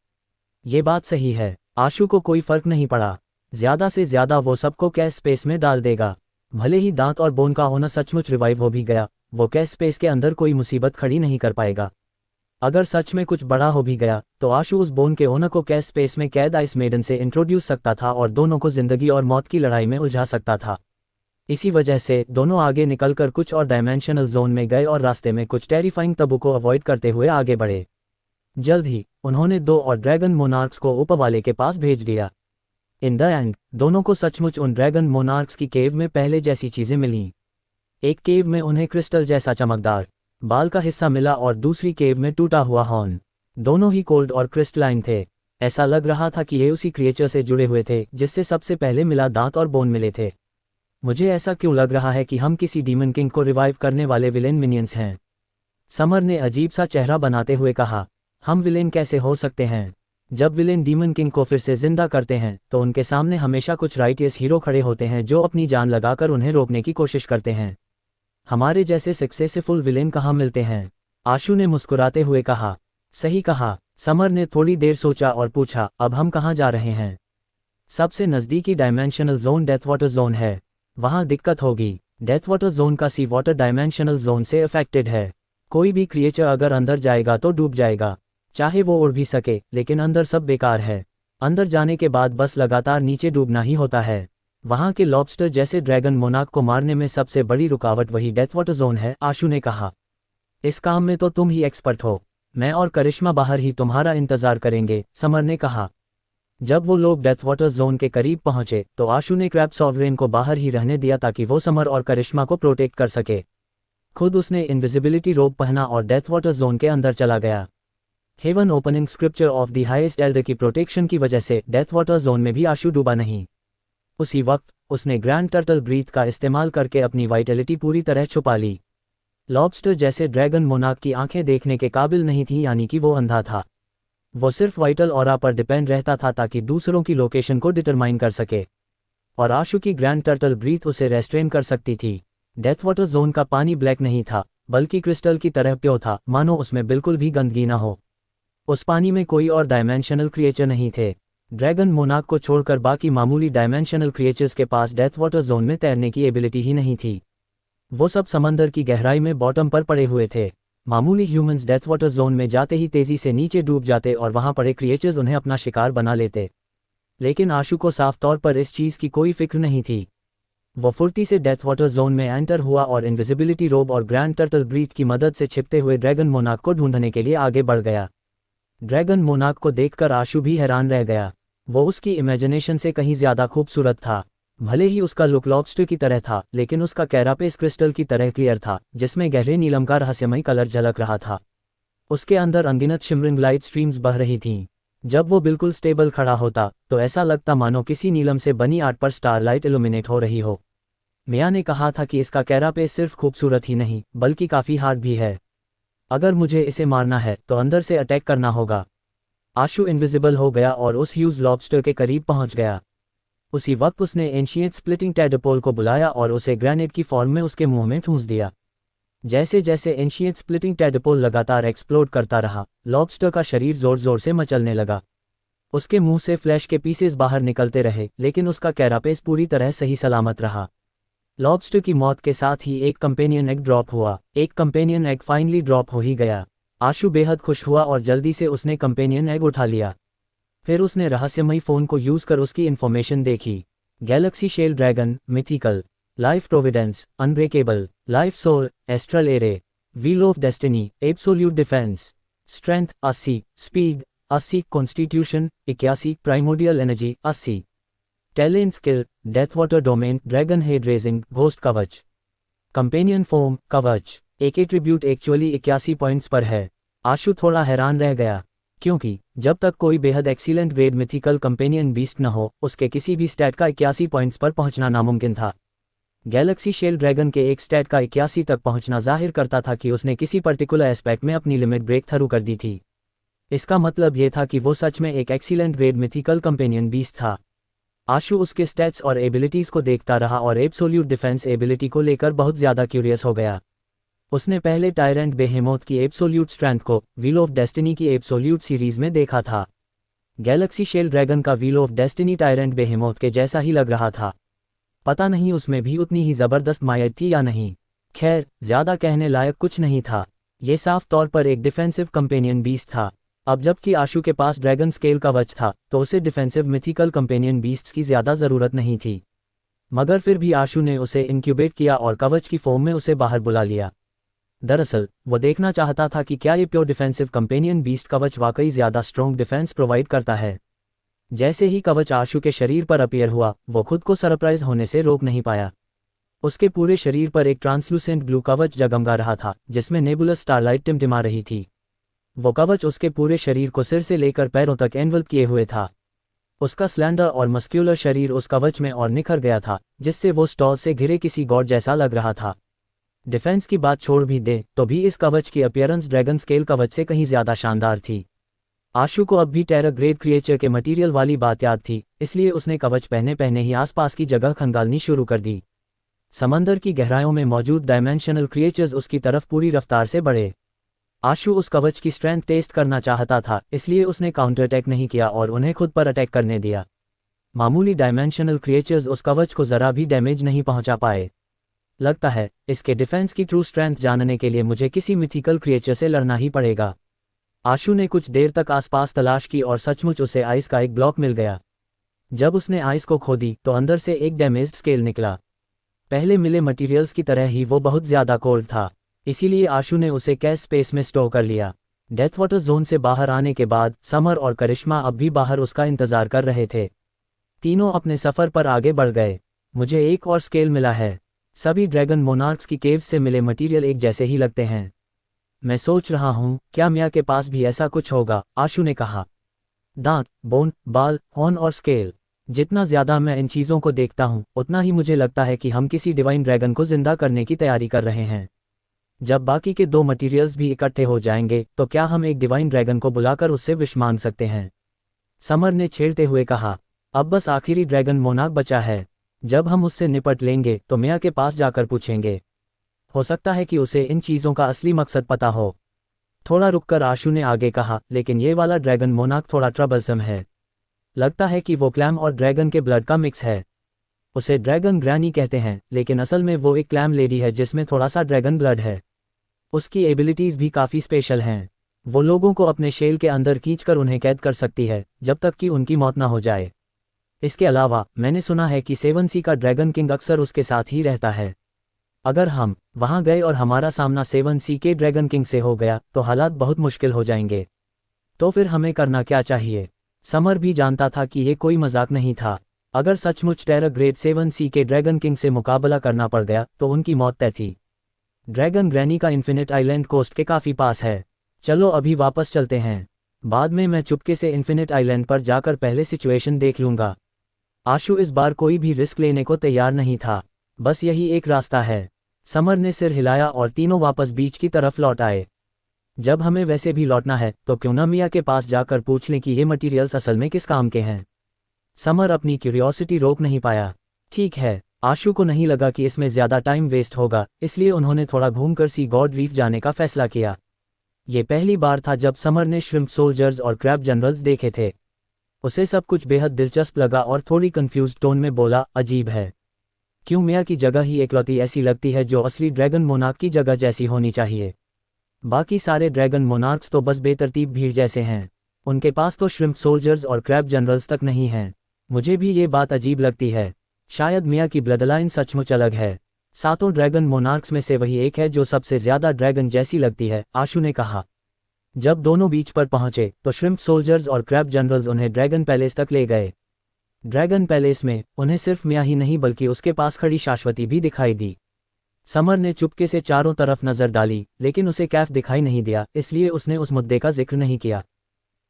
ये बात सही है। आशु को कोई फर्क नहीं पड़ा। ज्यादा से ज्यादा वो सबको कैश स्पेस में डाल देगा। भले ही दांत और बोन का होना सचमुच रिवाइव हो भी गया, वो कैश स्पेस के अंदर कोई मुसीबत खड़ी नहीं कर पाएगा। अगर सच में कुछ बड़ा हो भी गया, तो आशु उस बोन के ओनर को कैश स्पेस में कैद आइस मेडन से इंट्रोड्यूस सकता था और दोनों को जिंदगी और मौत की लड़ाई में उलझा सकता था। इसी वजह से दोनों आगे निकलकर कुछ और डायमेंशनल जोन में गए और रास्ते में कुछ टेरिफाइंग तबू को अवॉइड करते हुए आगे बढ़े। जल्द ही उन्होंने 2 और ड्रैगन मोनार्क्स को ऊपर वाले के पास भेज दिया। इन द एंड दोनों को सचमुच उन ड्रैगन मोनार्क्स की केव में पहले जैसी चीजें मिलीं। एक केव में उन्हें क्रिस्टल जैसा चमकदार बाल का हिस्सा मिला और दूसरी केव में टूटा हुआ हॉर्न। दोनों ही कोल्ड और क्रिस्टलाइन थे। ऐसा लग रहा था कि ये उसी क्रिएचर से जुड़े हुए थे जिससे सबसे पहले मिला दांत और बोन मिले थे। मुझे ऐसा क्यों लग रहा है कि हम किसी डीमन किंग को रिवाइव करने वाले विलेन मिनियंस हैं? समर ने अजीब सा चेहरा बनाते हुए कहा। हम विलेन कैसे हो सकते हैं? जब विलेन डीमन किंग को फिर से जिंदा करते हैं तो उनके सामने हमेशा कुछ राइटियस हीरो खड़े होते हैं जो अपनी जान लगाकर उन्हें रोकने की कोशिश करते हैं। हमारे जैसे सक्सेसफुल विलेन कहाँ मिलते हैं? आशु ने मुस्कुराते हुए कहा। सही कहा। समर ने थोड़ी देर सोचा और पूछा, अब हम कहाँ जा रहे हैं? सबसे नज़दीकी dimensional zone death water zone है। वहाँ दिक्कत होगी। डेथ वाटर जोन का सी वाटर डायमेंशनल जोन से अफेक्टेड है। कोई भी क्रिएचर अगर अंदर जाएगा तो डूब जाएगा, चाहे वो उड़ भी सके, लेकिन अंदर सब बेकार है। अंदर जाने के बाद बस लगातार नीचे डूबना ही होता है। वहाँ के लॉबस्टर जैसे ड्रैगन मोनार्क को मारने में सबसे बड़ी रुकावट वही डेथ वाटर जोन है, आशु ने कहा। इस काम में तो तुम ही एक्सपर्ट हो। मैं और करिश्मा बाहर ही तुम्हारा इंतजार करेंगे, समर ने कहा। जब वो लोग डेथ वाटर जोन के करीब पहुंचे तो आशु ने क्रैब सॉवरेन को बाहर ही रहने दिया ताकि वो समर और करिश्मा को प्रोटेक्ट कर सके। खुद उसने इनविजिबिलिटी रोब पहना और डेथ वाटर जोन के अंदर चला गया। Heaven opening scripture of the highest elder की प्रोटेक्शन की वजह से डेथ वाटर जोन में भी आशु डूबा नहीं। उसी वक्त उसने ग्रैंड टर्टल ब्रीथ का इस्तेमाल करके अपनी वाइटलिटी पूरी तरह छुपा ली। लॉबस्टर जैसे ड्रैगन मोनार्क की आंखें देखने के काबिल नहीं थी, यानी कि वो अंधा था। वो सिर्फ वाइटल ऑरा पर डिपेंड रहता था ताकि दूसरों की लोकेशन को डिटरमाइन कर सके, और आशु की ग्रैंड टर्टल ब्रीथ उसे रेस्ट्रेन कर सकती थी। डेथ वाटर जोन का पानी ब्लैक नहीं था, बल्कि क्रिस्टल की तरह प्योर था, मानो उसमें बिल्कुल भी गंदगी ना हो। उस पानी में कोई और डायमेंशनल क्रिएचर नहीं थे। ड्रैगन मोनार्क को छोड़कर बाकी मामूली डायमेंशनल क्रिएचर्स के पास डेथ वाटर जोन में तैरने की एबिलिटी ही नहीं थी। वो सब समंदर की गहराई में बॉटम पर पड़े हुए थे। मामूली ह्यूमंस डेथ वाटर जोन में जाते ही तेजी से नीचे डूब जाते और वहां पड़े क्रिएचर्स उन्हें अपना शिकार बना लेते। लेकिन आशु को साफ तौर पर इस चीज़ की कोई फिक्र नहीं थी। वो फुर्ती से डेथ वाटर जोन में एंटर हुआ और इनविजिबिलिटी रोब और ग्रैंड टर्टल ब्रीथ की मदद से छिपते हुए ड्रैगन मोनार्क को ढूंढने के लिए आगे बढ़ गया। ड्रैगन मोनार्क को देखकर आशु भी हैरान रह गया। वो उसकी इमेजिनेशन से कहीं ज्यादा खूबसूरत था। भले ही उसका लुक लॉबस्टर की तरह था, लेकिन उसका कैरापेस क्रिस्टल की तरह क्लियर था, जिसमें गहरे नीलम का रहस्यमय कलर झलक रहा था। उसके अंदर अनगिनत शिमरिंग लाइट स्ट्रीम्स बह रही थीं। जब वो बिल्कुल स्टेबल खड़ा होता तो ऐसा लगता मानो किसी नीलम से बनी आर्ट पर स्टारलाइट इल्यूमिनेट हो रही हो। मिया ने कहा था कि इसका कैरापेस सिर्फ खूबसूरत ही नहीं बल्कि काफ़ी हार्ड भी है। अगर मुझे इसे मारना है तो अंदर से अटैक करना होगा। आशु इनविजिबल हो गया और उस ह्यूज लॉबस्टर के करीब पहुंच गया। उसी वक्त उसने एंशिएंट स्प्लिटिंग टैडपोल को बुलाया और उसे ग्रेनेड की फॉर्म में उसके मुंह में ठूंस दिया। जैसे जैसे एंशिएंट स्प्लिटिंग टैडपोल लगातार एक्सप्लोड करता रहा, लॉबस्टर का शरीर जोर जोर से मचलने लगा। उसके मुंह से फ्लैश के पीसेस बाहर निकलते रहे, लेकिन उसका कैरापेस पूरी तरह सही सलामत रहा। लॉबस्टर की मौत के साथ ही एक कंपेनियन एग ड्रॉप हुआ। एक कंपेनियन एग फाइनली ड्रॉप हो ही गया। आशु बेहद खुश हुआ और जल्दी से उसने कंपेनियन एग उठा लिया। फिर उसने रहस्यमयी फ़ोन को यूज़ कर उसकी इन्फॉर्मेशन देखी। Galaxy shell dragon, mythical, life providence, unbreakable, life soul, astral array, wheel of destiny, absolute defence, strength 80, speed 80, constitution 81, primordial energy 80, talent skill, death water domain, dragon head raging, ghost कवच, companion form, कवच। एक attribute actually 81 points पर है। आशु थोड़ा हैरान रह गया, क्योंकि जब तक कोई बेहद excellent grade mythical companion beast न हो, उसके किसी भी स्टैट का 81 पॉइंट्स पर पहुंचना नामुमकिन था। गैलेक्सी शेल ड्रैगन के एक स्टैट का 81 तक पहुंचना जाहिर करता था कि उसने किसी पर्टिकुलर एस्पेक्ट में अपनी लिमिट ब्रेक थ्रू कर दी थी। इसका मतलब यह था कि वो सच में एक excellent grade mythical companion beast था। आशु उसके स्टैट्स और एबिलिटीज़ को देखता रहा और एब्सोल्यूट डिफेंस एबिलिटी को लेकर बहुत ज़्यादा क्यूरियस हो गया। उसने पहले टायरेंट बेहेमोथ की एब्सोल्यूट स्ट्रेंथ को व्हील ऑफ डेस्टिनी की एब्सोल्यूट सीरीज में देखा था। गैलेक्सी शेल ड्रैगन का व्हील ऑफ डेस्टिनी टायरेंट बेहेमोथ के जैसा ही लग रहा था। पता नहीं उसमें भी उतनी ही ज़बरदस्त मायत थी या नहीं। खैर, ज़्यादा कहने लायक कुछ नहीं था। ये साफ तौर पर एक डिफेंसिव कंपेनियन बीस्ट था। अब जबकि आशु के पास ड्रैगन स्केल कवच था, तो उसे डिफेंसिव मिथिकल कंपेनियन बीस्ट्स की ज़्यादा ज़रूरत नहीं थी। मगर फिर भी आशु ने उसे इनक्यूबेट किया और कवच की फॉर्म में उसे बाहर बुला लिया। दरअसल वो देखना चाहता था कि क्या ये प्योर डिफेंसिव कंपेनियन बीस्ट कवच वाकई ज़्यादा स्ट्रॉन्ग डिफेंस प्रोवाइड करता है। जैसे ही कवच आशु के शरीर पर अपीयर हुआ, वो खुद को सरप्राइज होने से रोक नहीं पाया। उसके पूरे शरीर पर एक ट्रांसलूसेंट ब्लू कवच जगमगा रहा था, जिसमें नेबुलस स्टारलाइट टिमटिमा रही थी। वो कवच उसके पूरे शरीर को सिर से लेकर पैरों तक एनवल्प किए हुए था। उसका स्लैंडर और मस्क्यूलर शरीर उस कवच में और निखर गया था, जिससे वो स्टॉल से घिरे किसी गॉड जैसा लग रहा था। डिफेंस की बात छोड़ भी दे तो भी इस कवच की अपीयरेंस ड्रैगन स्केल कवच से कहीं ज्यादा शानदार थी। आशु को अब भी टेरर ग्रेड क्रिएचर के मटेरियल वाली बात याद थी, इसलिए उसने कवच पहने पहने ही आसपास की जगह खंगालनी शुरू कर दी। समंदर की गहराइयों में मौजूद डायमेंशनल क्रिएचर्स उसकी तरफ पूरी रफ्तार से बढ़े। आशु उस कवच की स्ट्रेंथ टेस्ट करना चाहता था, इसलिए उसने काउंटर अटैक नहीं किया और उन्हें खुद पर अटैक करने दिया। मामूली डायमेंशनल क्रिएचर्स उस कवच को जरा भी डैमेज नहीं पहुंचा पाए। लगता है इसके डिफेंस की ट्रू स्ट्रेंथ जानने के लिए मुझे किसी मिथिकल क्रिएचर से लड़ना ही पड़ेगा। आशु ने कुछ देर तक आसपास तलाश की और सचमुच उसे आइस का एक ब्लॉक मिल गया। जब उसने आइस को खोदी तो अंदर से एक डैमेज्ड स्केल निकला। पहले मिले मटेरियल्स की तरह ही वो बहुत ज्यादा कोल्ड था, इसीलिए आशु ने उसे कैश स्पेस में स्टोर कर लिया। डेथ वाटर जोन से बाहर आने के बाद समर और करिश्मा अब भी बाहर उसका इंतजार कर रहे थे। तीनों अपने सफर पर आगे बढ़ गए। मुझे एक और स्केल मिला है। सभी ड्रैगन मोनार्क्स की केव्स से मिले मटेरियल एक जैसे ही लगते हैं। मैं सोच रहा हूँ क्या मिया के पास भी ऐसा कुछ होगा, आशु ने कहा। दांत, बोन, बाल, हॉर्न और स्केल, जितना ज्यादा मैं इन चीजों को देखता हूँ उतना ही मुझे लगता है कि हम किसी डिवाइन ड्रैगन को जिंदा करने की तैयारी कर रहे हैं। जब बाकी के 2 मटेरियल्स भी इकट्ठे हो जाएंगे तो क्या हम एक डिवाइन ड्रैगन को बुलाकर उससे विश मांग सकते हैं? समर ने छेड़ते हुए कहा। अब बस आखिरी ड्रैगन मोनार्क बचा है। जब हम उससे निपट लेंगे तो मिया के पास जाकर पूछेंगे। हो सकता है कि उसे इन चीज़ों का असली मकसद पता हो। थोड़ा रुककर आशु ने आगे कहा, लेकिन ये वाला ड्रैगन मोनार्क थोड़ा ट्रबलसम है। लगता है कि वो क्लैम और ड्रैगन के ब्लड का मिक्स है। उसे ड्रैगन ग्रैनी कहते हैं, लेकिन असल में वो एक क्लैम लेडी है जिसमें थोड़ा सा ड्रैगन ब्लड है। उसकी एबिलिटीज़ भी काफ़ी स्पेशल हैं। वो लोगों को अपने शेल के अंदर खींचकर उन्हें कैद कर सकती है जब तक कि उनकी मौत ना हो जाए। इसके अलावा मैंने सुना है कि 7 सी का ड्रैगन किंग अक्सर उसके साथ ही रहता है। अगर हम वहां गए और हमारा सामना 7 सी के ड्रैगन किंग से हो गया तो हालात बहुत मुश्किल हो जाएंगे। तो फिर हमें करना क्या चाहिए? समर भी जानता था कि ये कोई मजाक नहीं था। अगर सचमुच टेरर ग्रेड 7 सी के ड्रैगन किंग से मुकाबला करना पड़ गया तो उनकी मौत तय थी। ड्रैगन ग्रैनी का इन्फिनिट आइलैंड कोस्ट के काफ़ी पास है। चलो अभी वापस चलते हैं। बाद में मैं चुपके से इन्फिनिट आइलैंड पर जाकर पहले सिचुएशन देख लूंगा। आशु इस बार कोई भी रिस्क लेने को तैयार नहीं था। बस यही एक रास्ता है। समर ने सिर हिलाया और तीनों वापस बीच की तरफ लौट आए। जब हमें वैसे भी लौटना है तो क्यों ना मिया के पास जाकर पूछ लें कि ये मटेरियल्स असल में किस काम के हैं। समर अपनी क्यूरियोसिटी रोक नहीं पाया। ठीक है, आशु को नहीं लगा कि इसमें ज्यादा टाइम वेस्ट होगा, इसलिए उन्होंने थोड़ा घूमकर सी गॉड रीफ जाने का फैसला किया। ये पहली बार था जब समर ने श्रिम्प सोल्जर्स और क्रैब जनरल्स देखे थे। उसे सब कुछ बेहद दिलचस्प लगा और थोड़ी कंफ्यूज्ड टोन में बोला, अजीब है। क्यों मिया की जगह ही एकलौती ऐसी लगती है जो असली ड्रैगन मोनार्क की जगह जैसी होनी चाहिए। बाकी सारे ड्रैगन मोनार्क्स तो बस बेतरतीब भीड़ जैसे हैं। उनके पास तो श्रिम्प सोल्जर्स और क्रैब जनरल्स तक नहीं हैं। मुझे भी ये बात अजीब लगती है। शायद मिया की ब्लडलाइन सचमुच अलग है। 7 ड्रैगन मोनार्क्स में से वही एक है जो सबसे ज्यादा ड्रैगन जैसी लगती है, आशु ने कहा। जब दोनों बीच पर पहुंचे तो श्रिम्प सोल्जर्स और क्रैब जनरल्स उन्हें ड्रैगन पैलेस तक ले गए। ड्रैगन पैलेस में उन्हें सिर्फ मिया ही नहीं बल्कि उसके पास खड़ी शाश्वती भी दिखाई दी। समर ने चुपके से चारों तरफ नजर डाली, लेकिन उसे कैफ दिखाई नहीं दिया, इसलिए उसने उस मुद्दे का जिक्र नहीं किया।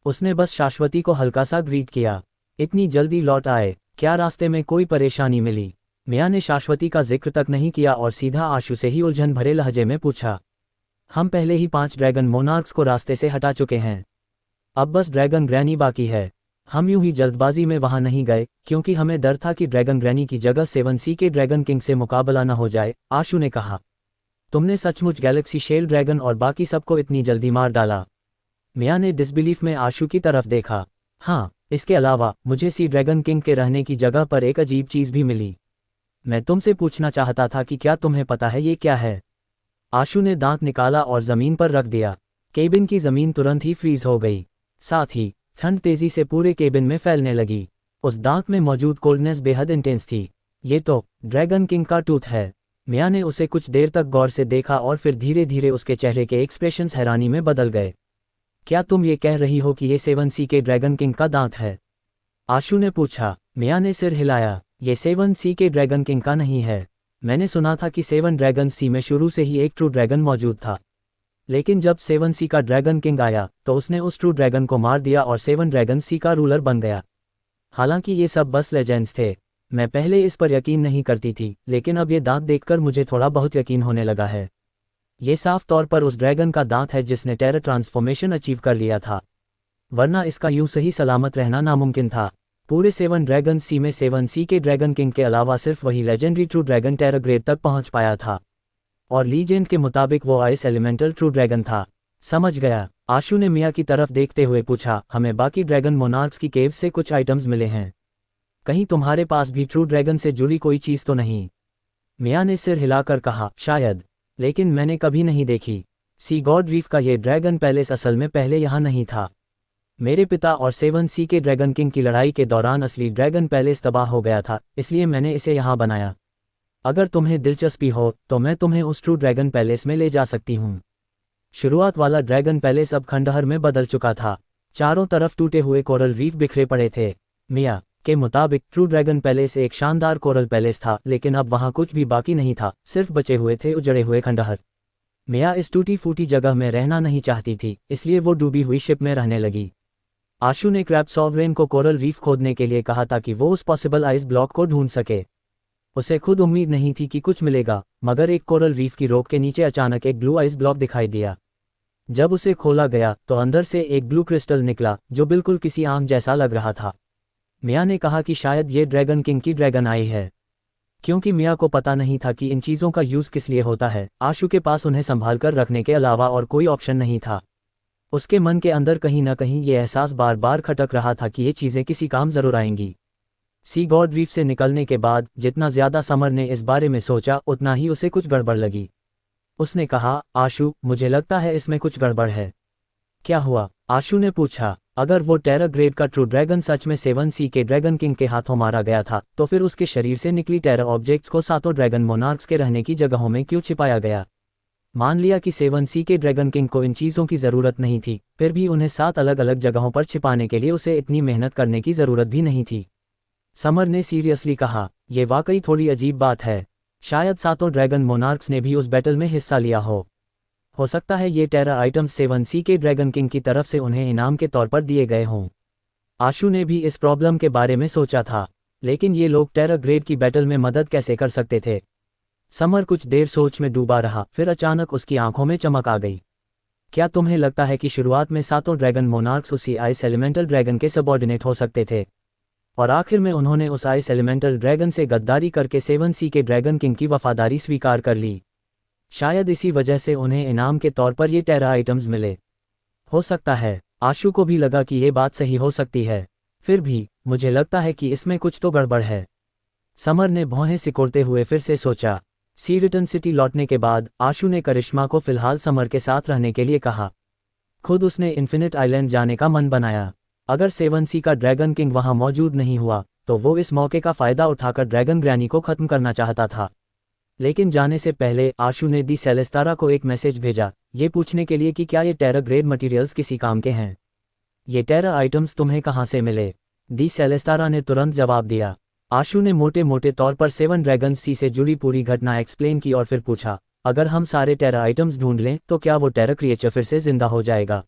उसने बस शाश्वती को हल्का सा ग्रीट किया। इतनी जल्दी लौट आए, क्या रास्ते में कोई परेशानी मिली? मिया ने शाश्वती का जिक्र तक नहीं किया और सीधा आशु से ही उलझन भरे लहजे में पूछा। हम पहले ही 5 ड्रैगन मोनार्क्स को रास्ते से हटा चुके हैं। अब बस ड्रैगन ग्रैनी बाकी है। हम यूं ही जल्दबाजी में वहां नहीं गए क्योंकि हमें डर था कि ड्रैगन ग्रैनी की जगह 7 सी के ड्रैगन किंग से मुकाबला न हो जाए, आशु ने कहा। तुमने सचमुच गैलेक्सी शेल ड्रैगन और बाकी सबको इतनी जल्दी मार डाला? मिया ने डिसबिलीफ में आशु की तरफ देखा। हाँ, इसके अलावा मुझे सी ड्रैगन किंग के रहने की जगह पर एक अजीब चीज़ भी मिली। मैं तुमसे पूछना चाहता था कि क्या तुम्हें पता है ये क्या है? आशु ने दांत निकाला और जमीन पर रख दिया। केबिन की जमीन तुरंत ही फ्रीज हो गई। साथ ही ठंड तेजी से पूरे केबिन में फैलने लगी। उस दांत में मौजूद कोल्डनेस बेहद इंटेंस थी। ये तो ड्रैगन किंग का टूथ है। मिया ने उसे कुछ देर तक गौर से देखा और फिर धीरे धीरे उसके चेहरे के एक्सप्रेशंस हैरानी में बदल गए। क्या तुम ये कह रही हो कि ये 7 सी के ड्रैगन किंग का दांत है? आशु ने पूछा। मिया ने सिर हिलाया। ये 7 सी के ड्रैगन किंग का नहीं है। मैंने सुना था कि 7 ड्रैगन सी में शुरू से ही एक ट्रू ड्रैगन मौजूद था। लेकिन जब 7C का ड्रैगन किंग आया तो उसने उस ट्रू ड्रैगन को मार दिया और 7 ड्रैगन सी का रूलर बन गया। हालांकि ये सब बस लेजेंड्स थे। मैं पहले इस पर यकीन नहीं करती थी, लेकिन अब ये दांत देखकर मुझे थोड़ा बहुत यकीन होने लगा है। ये साफ तौर पर उस ड्रैगन का दांत है जिसने टेरर ट्रांसफॉर्मेशन अचीव कर लिया था, वरना इसका यूं सही सलामत रहना नामुमकिन था। पूरे 7 ड्रैगन सी में 7C के ड्रैगन किंग के अलावा सिर्फ वही legendary true dragon terror grade तक पहुंच पाया था, और लीजेंड के मुताबिक वो आइस एलिमेंटल ट्रू ड्रैगन था। समझ गया। आशु ने मिया की तरफ देखते हुए पूछा, हमें बाकी ड्रैगन मोनार्क्स की केव से कुछ आइटम्स मिले हैं, कहीं तुम्हारे पास भी ट्रू ड्रैगन से जुड़ी कोई चीज़ तो नहीं? मिया ने सिर हिलाकर कहा, शायद, लेकिन मैंने कभी नहीं देखी। सी गॉड रीफ का ये ड्रैगन पैलेस असल में पहले यहाँ नहीं था। मेरे पिता और 7C के ड्रैगन किंग की लड़ाई के दौरान असली ड्रैगन पैलेस तबाह हो गया था, इसलिए मैंने इसे यहाँ बनाया। अगर तुम्हें दिलचस्पी हो तो मैं तुम्हें उस ट्रू ड्रैगन पैलेस में ले जा सकती हूँ। शुरुआत वाला ड्रैगन पैलेस अब खंडहर में बदल चुका था। चारों तरफ टूटे हुए कोरल रीफ बिखरे पड़े थे। मिया के मुताबिक ट्रू ड्रैगन पैलेस एक शानदार कोरल पैलेस था, लेकिन अब वहाँ कुछ भी बाकी नहीं था, सिर्फ बचे हुए थे उजड़े हुए खंडहर। मिया इस टूटी फूटी जगह में रहना नहीं चाहती थी, इसलिए वो डूबी हुई शिप में रहने लगी। आशु ने क्रैब सॉवरेन को कोरल रीफ खोदने के लिए कहा ताकि वो उस पॉसिबल आइस ब्लॉक को ढूंढ सके। उसे खुद उम्मीद नहीं थी कि कुछ मिलेगा, मगर एक कोरल रीफ की रोक के नीचे अचानक एक ब्लू आइस ब्लॉक दिखाई दिया। जब उसे खोला गया तो अंदर से एक ब्लू क्रिस्टल निकला जो बिल्कुल किसी आंख जैसा लग रहा था। मिया ने कहा कि शायद ये ड्रैगन किंग की ड्रैगन आई है। क्योंकि मिया को पता नहीं था कि इन चीज़ों का यूज़ किस लिए होता है, आशु के पास उन्हें संभाल कर रखने के अलावा और कोई ऑप्शन नहीं था। उसके मन के अंदर कहीं ना कहीं ये एहसास बार बार खटक रहा था कि ये चीज़ें किसी काम ज़रूर आएंगी। सी गॉड रीफ से निकलने के बाद जितना ज़्यादा समर ने इस बारे में सोचा, उतना ही उसे कुछ गड़बड़ लगी। उसने कहा, आशु, मुझे लगता है इसमें कुछ गड़बड़ है। क्या हुआ? आशु ने पूछा। अगर वो टेरर ग्रेड का ट्रू ड्रैगन सच में 7C के ड्रैगन किंग के हाथों मारा गया था, तो फिर उसके शरीर से निकली टेरर ऑब्जेक्ट्स को सातों ड्रैगन मोनार्क्स के रहने की जगहों में क्यों छिपाया गया? मान लिया कि 7C के ड्रैगन किंग को इन चीज़ों की ज़रूरत नहीं थी, फिर भी उन्हें 7 अलग अलग जगहों पर छिपाने के लिए उसे इतनी मेहनत करने की ज़रूरत भी नहीं थी। समर ने सीरियसली कहा, यह वाकई थोड़ी अजीब बात है। शायद सातों ड्रैगन मोनार्क्स ने भी उस बैटल में हिस्सा लिया हो सकता है ये टेरर आइटम्स 7C के ड्रैगन किंग की तरफ से उन्हें इनाम के तौर पर दिए गए हों। आशु ने भी इस प्रॉब्लम के बारे में सोचा था, लेकिन ये लोग टेरर ग्रेड की बैटल में मदद कैसे कर सकते थे? समर कुछ देर सोच में डूबा रहा, फिर अचानक उसकी आंखों में चमक आ गई। क्या तुम्हें लगता है कि शुरुआत में सातों ड्रैगन मोनार्क्स उसी आइस एलिमेंटल ड्रैगन के सबऑर्डिनेट हो सकते थे, और आखिर में उन्होंने उस आइस एलिमेंटल ड्रैगन से गद्दारी करके 7C के ड्रैगन किंग की वफादारी स्वीकार कर ली? शायद इसी वजह से उन्हें इनाम के तौर पर ये टेरर आइटम्स मिले। हो सकता है। आशु को भी लगा कि ये बात सही हो सकती है, फिर भी मुझे लगता है कि इसमें कुछ तो गड़बड़ है। समर ने भौहें सिकोड़ते हुए फिर से सोचा। सी रिटर्न सिटी लौटने के बाद आशु ने करिश्मा को फिलहाल समर के साथ रहने के लिए कहा। खुद उसने इन्फिनिट आइलैंड जाने का मन बनाया। अगर 7C का ड्रैगन किंग वहां मौजूद नहीं हुआ तो वो इस मौके का फ़ायदा उठाकर ड्रैगन ग्रैनी को ख़त्म करना चाहता था। लेकिन जाने से पहले आशु ने दी सेलेस्टारा को एक मैसेज भेजा, ये पूछने के लिए कि क्या ये टेरर ग्रेड मटेरियल्स किसी काम के हैं। ये टेरर आइटम्स तुम्हें कहाँ से मिले? दी सेलेस्टारा ने तुरंत जवाब दिया। आशु ने मोटे मोटे तौर पर 7 ड्रैगन सी से जुड़ी पूरी घटना एक्सप्लेन की और फिर पूछा, अगर हम सारे टेरर आइटम्स ढूंढ लें तो क्या वो टेरर क्रिएचर फिर से जिंदा हो जाएगा?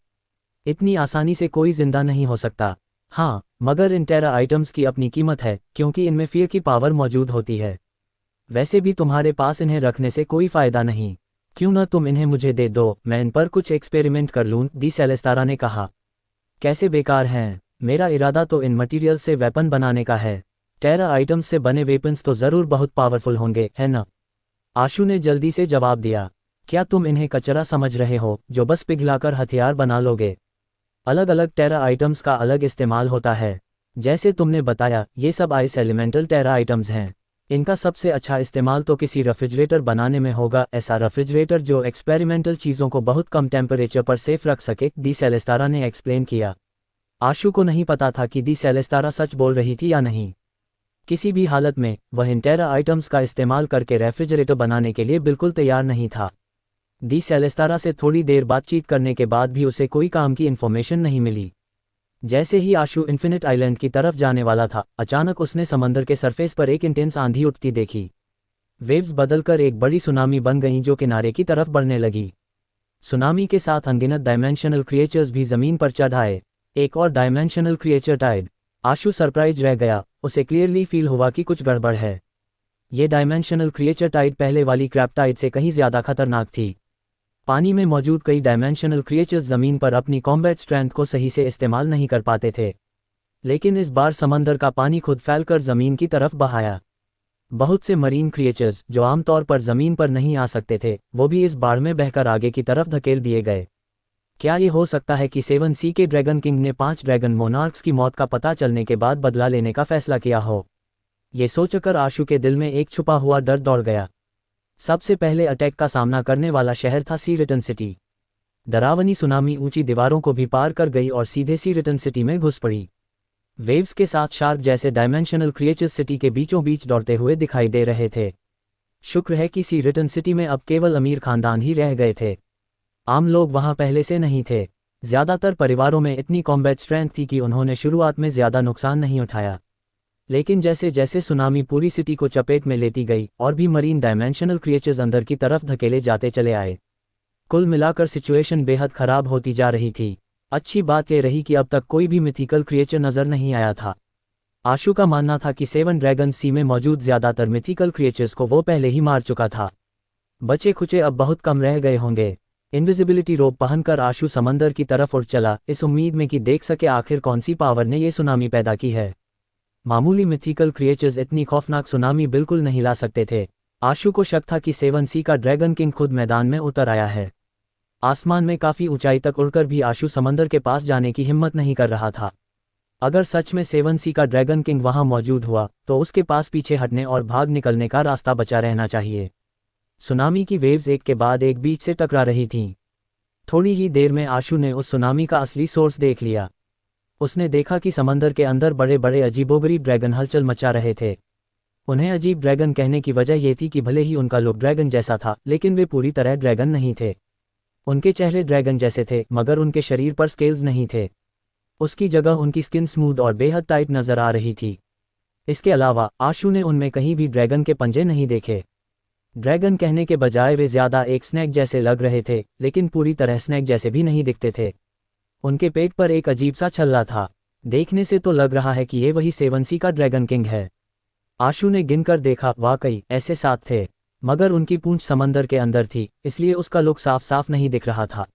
इतनी आसानी से कोई जिंदा नहीं हो सकता। हाँ, मगर इन टेरर आइटम्स की अपनी कीमत है, क्योंकि इनमें फियर की पावर मौजूद होती है। वैसे भी तुम्हारे पास इन्हें रखने से कोई फ़ायदा नहीं। क्यों न तुम इन्हें मुझे दे दो, मैं इन पर कुछ एक्सपेरिमेंट कर लूँ, दी सेलेस्टारा ने कहा। कैसे बेकार हैं? मेरा इरादा तो इन मटेरियल से वेपन बनाने का है। टेरर आइटम्स से बने वेपन्स तो ज़रूर बहुत पावरफुल होंगे, है न? आशु ने जल्दी से जवाब दिया। क्या तुम इन्हें कचरा समझ रहे हो जो बस पिघलाकर हथियार बना लोगे? अलग अलग टेरर आइटम्स का अलग इस्तेमाल होता है। जैसे तुमने बताया, ये सब आइस एलिमेंटल टेरर आइटम्स हैं। इनका सबसे अच्छा इस्तेमाल तो किसी रेफ्रिजरेटर बनाने में होगा, ऐसा रेफ्रिजरेटर जो एक्सपेरिमेंटल चीज़ों को बहुत कम टेम्परेचर पर सेफ रख सके, दी सेलेस्टारा ने एक्सप्लेन किया। आशु को नहीं पता था कि दी सेलेस्टारा सच बोल रही थी या नहीं। किसी भी हालत में वह इन टेरर आइटम्स का इस्तेमाल करके रेफ्रिजरेटर बनाने के लिए बिल्कुल तैयार नहीं था। दी सेलेस्टारा से थोड़ी देर बातचीत करने के बाद भी उसे कोई काम की इन्फॉर्मेशन नहीं मिली। जैसे ही आशु इन्फिनिट आइलैंड की तरफ जाने वाला था, अचानक उसने समंदर के सरफेस पर एक इंटेंस आंधी उठती देखी। वेव्स बदलकर एक बड़ी सुनामी बन गईं जो किनारे की तरफ बढ़ने लगी। सुनामी के साथ अनगिनत डायमेंशनल क्रिएचर्स भी जमीन पर चढ़ आए। एक और डायमेंशनल क्रिएचर टाइड। आशु सरप्राइज रह गया, उसे क्लियरली फील हुआ कि कुछ गड़बड़ है। ये डायमेंशनल क्रिएचर टाइड पहले वाली क्रैप्टाइड से कहीं ज़्यादा खतरनाक थी। पानी में मौजूद कई डायमेंशनल क्रिएचर्स ज़मीन पर अपनी कॉम्बैट स्ट्रेंथ को सही से इस्तेमाल नहीं कर पाते थे, लेकिन इस बार समंदर का पानी खुद फैलकर ज़मीन की तरफ बहाया। बहुत से मरीन क्रिएचर्स जो आमतौर पर ज़मीन पर नहीं आ सकते थे, वो भी इस बाढ़ में बहकर आगे की तरफ धकेल दिए गए। क्या ये हो सकता है कि 7 सी के ड्रैगन किंग ने 5 ड्रैगन मोनार्क्स की मौत का पता चलने के बाद बदला लेने का फैसला किया हो? ये सोचकर आशु के दिल में एक छुपा हुआ डर दौड़ गया। सबसे पहले अटैक का सामना करने वाला शहर था सी रिटन सिटी। डरावनी सुनामी ऊंची दीवारों को भी पार कर गई और सीधे सी रिटन सिटी में घुस पड़ी। वेव्स के साथ शार्क जैसे डायमेंशनल क्रिएचर्स सिटी के बीचों बीच दौड़ते हुए दिखाई दे रहे थे। शुक्र है कि सी रिटन सिटी में अब केवल अमीर खानदान ही रह गए थे। आम लोग वहां पहले से नहीं थे। ज़्यादातर परिवारों में इतनी कॉम्बैट स्ट्रेंथ थी कि उन्होंने शुरुआत में ज़्यादा नुकसान नहीं उठाया, लेकिन जैसे जैसे सुनामी पूरी सिटी को चपेट में लेती गई और भी मरीन डायमेंशनल क्रिएचर्स अंदर की तरफ धकेले जाते चले आए। कुल मिलाकर सिचुएशन बेहद खराब होती जा रही थी। अच्छी बात यह रही कि अब तक कोई भी मिथिकल क्रिएचर नजर नहीं आया था। आशु का मानना था कि 7 ड्रैगन सी में मौजूद ज़्यादातर मिथिकल क्रिएचर्स को वो पहले ही मार चुका था। बचे खुचे अब बहुत कम रह गए होंगे। इनविजिबिलिटी रोप पहनकर आशु समंदर की तरफ उड़ चला, इस उम्मीद में कि देख सके आखिर कौन सी पावर ने ये सुनामी पैदा की है। मामूली मिथिकल क्रिएचर्स इतनी खौफनाक सुनामी बिल्कुल नहीं ला सकते थे। आशु को शक था कि 7 सी का ड्रैगन किंग खुद मैदान में उतर आया है। आसमान में काफ़ी ऊंचाई तक उड़कर भी आशु समंदर के पास जाने की हिम्मत नहीं कर रहा था। अगर सच में 7 सी का ड्रैगन किंग वहां मौजूद हुआ तो उसके पास पीछे हटने और भाग निकलने का रास्ता बचा रहना चाहिए। सुनामी की वेव्स एक के बाद एक बीच से टकरा रही थीं। थोड़ी ही देर में आशु ने उस सुनामी का असली सोर्स देख लिया। उसने देखा कि समंदर के अंदर बड़े बड़े अजीबोगरीब ड्रैगन हलचल मचा रहे थे। उन्हें अजीब ड्रैगन कहने की वजह यह थी कि भले ही उनका लुक ड्रैगन जैसा था, लेकिन वे पूरी तरह ड्रैगन नहीं थे। उनके चेहरे ड्रैगन जैसे थे, मगर उनके शरीर पर स्केल्स नहीं थे। उसकी जगह उनकी स्किन स्मूथ और बेहद टाइट नजर आ रही थी। इसके अलावा आशु ने उनमें कहीं भी ड्रैगन के पंजे नहीं देखे। ड्रैगन कहने के बजाय वे ज़्यादा एक स्नैक जैसे लग रहे थे, लेकिन पूरी तरह स्नैक जैसे भी नहीं दिखते थे। उनके पेट पर एक अजीब सा छल्ला था। देखने से तो लग रहा है कि ये वही 7 सी का ड्रैगन किंग है। आशु ने गिनकर देखा, वाकई ऐसे 7 थे, मगर उनकी पूंछ समंदर के अंदर थी, इसलिए उसका लुक साफ साफ नहीं दिख रहा था।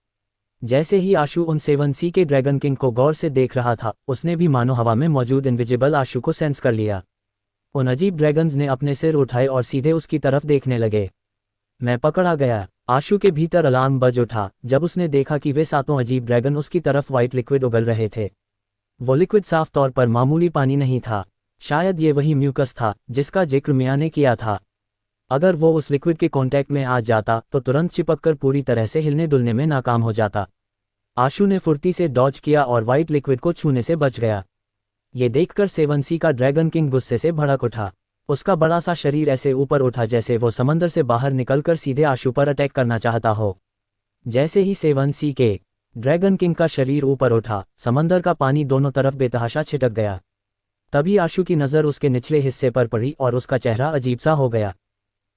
जैसे ही आशु उन 7 सी के ड्रैगन किंग को गौर से देख रहा था, उसने भी मानो हवा में मौजूद इनविजिबल आशु को सेंस कर लिया। उन अजीब ड्रैगन्स ने अपने सिर उठाए और सीधे उसकी तरफ देखने लगे। मैं पकड़ा गया। आशु के भीतर अलार्म बज उठा जब उसने देखा कि वे 7 अजीब ड्रैगन उसकी तरफ वाइट लिक्विड उगल रहे थे। वो लिक्विड साफ तौर पर मामूली पानी नहीं था, शायद ये वही म्यूकस था जिसका जिक्र मिया ने किया था। अगर वो उस लिक्विड के कांटेक्ट में आ जाता तो तुरंत चिपककर पूरी तरह से हिलने डुलने में नाकाम हो जाता। आशु ने फुर्ती से डॉज किया और वाइट लिक्विड को छूने से बच गया। ये देखकर 7 सी का ड्रैगन किंग गुस्से से भड़क उठा। उसका बड़ा सा शरीर ऐसे ऊपर उठा जैसे वो समंदर से बाहर निकलकर सीधे आशु पर अटैक करना चाहता हो। जैसे ही 7 सी के ड्रैगन किंग का शरीर ऊपर उठा, समंदर का पानी दोनों तरफ बेतहाशा छिटक गया। तभी आशु की नज़र उसके निचले हिस्से पर पड़ी और उसका चेहरा अजीब सा हो गया।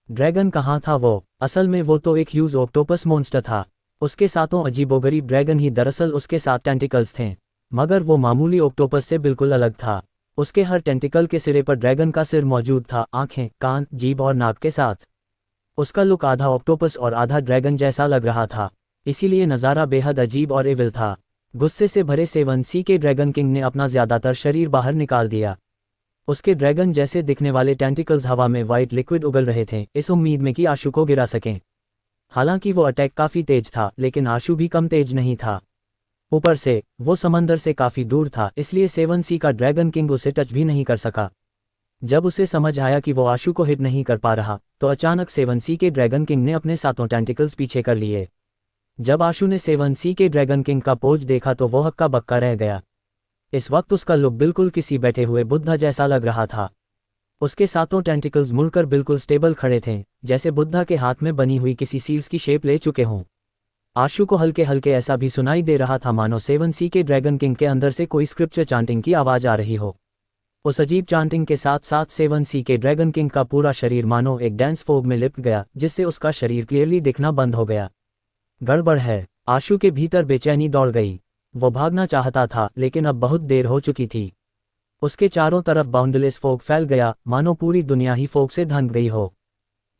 ड्रैगन कहाँ था वो? असल में वो तो एक ह्यूज ऑक्टोपस मॉन्स्टर था। उसके 7 अजीबोगरीब ड्रैगन ही दरअसल उसके 7 टेंटिकल्स थे, मगर वो मामूली ऑक्टोपस से बिल्कुल अलग था। उसके हर टेंटिकल के सिरे पर ड्रैगन का सिर मौजूद था, आंखें, कान, जीभ और नाक के साथ। उसका लुक आधा ऑक्टोपस और आधा ड्रैगन जैसा लग रहा था, इसीलिए नज़ारा बेहद अजीब और एविल था। गुस्से से भरे 7 सी के ड्रैगन किंग ने अपना ज़्यादातर शरीर बाहर निकाल दिया। उसके ड्रैगन जैसे दिखने वाले टेंटिकल्स हवा में वाइट लिक्विड उगल रहे थे, इस उम्मीद में कि आशु को गिरा सकें। हालांकि वो अटैक काफ़ी तेज था, लेकिन आशु भी कम तेज नहीं था। ऊपर से वो समंदर से काफ़ी दूर था, इसलिए 7 सी का ड्रैगन किंग उसे टच भी नहीं कर सका। जब उसे समझ आया कि वो आशु को हिट नहीं कर पा रहा, तो अचानक 7 सी के ड्रैगन किंग ने अपने 7 टेंटिकल्स पीछे कर लिए। जब आशु ने 7 सी के ड्रैगन किंग का पोज देखा तो वो हक्का बक्का रह गया। इस वक्त उसका लुक बिल्कुल किसी बैठे हुए बुद्धा जैसा लग रहा था। उसके 7 टेंटिकल्स मुड़कर बिल्कुल स्टेबल खड़े थे, जैसे बुद्धा के हाथ में बनी हुई किसी सील्स की शेप ले चुके हों। आशु को हल्के हल्के ऐसा भी सुनाई दे रहा था मानो 7 सी के ड्रैगन किंग के अंदर से कोई स्क्रिप्चर चांटिंग की आवाज़ आ रही हो। उस अजीब चांटिंग के साथ साथ 7 सी के ड्रैगन किंग का पूरा शरीर मानो एक डांस फोग में लिपट गया, जिससे उसका शरीर क्लियरली दिखना बंद हो गया। गड़बड़ है। आशु के भीतर बेचैनी दौड़ गई। वो भागना चाहता था लेकिन अब बहुत देर हो चुकी थी। उसके चारों तरफ बाउंडलेस फोग फैल गया, मानो पूरी दुनिया ही फोग से ढंक गई हो।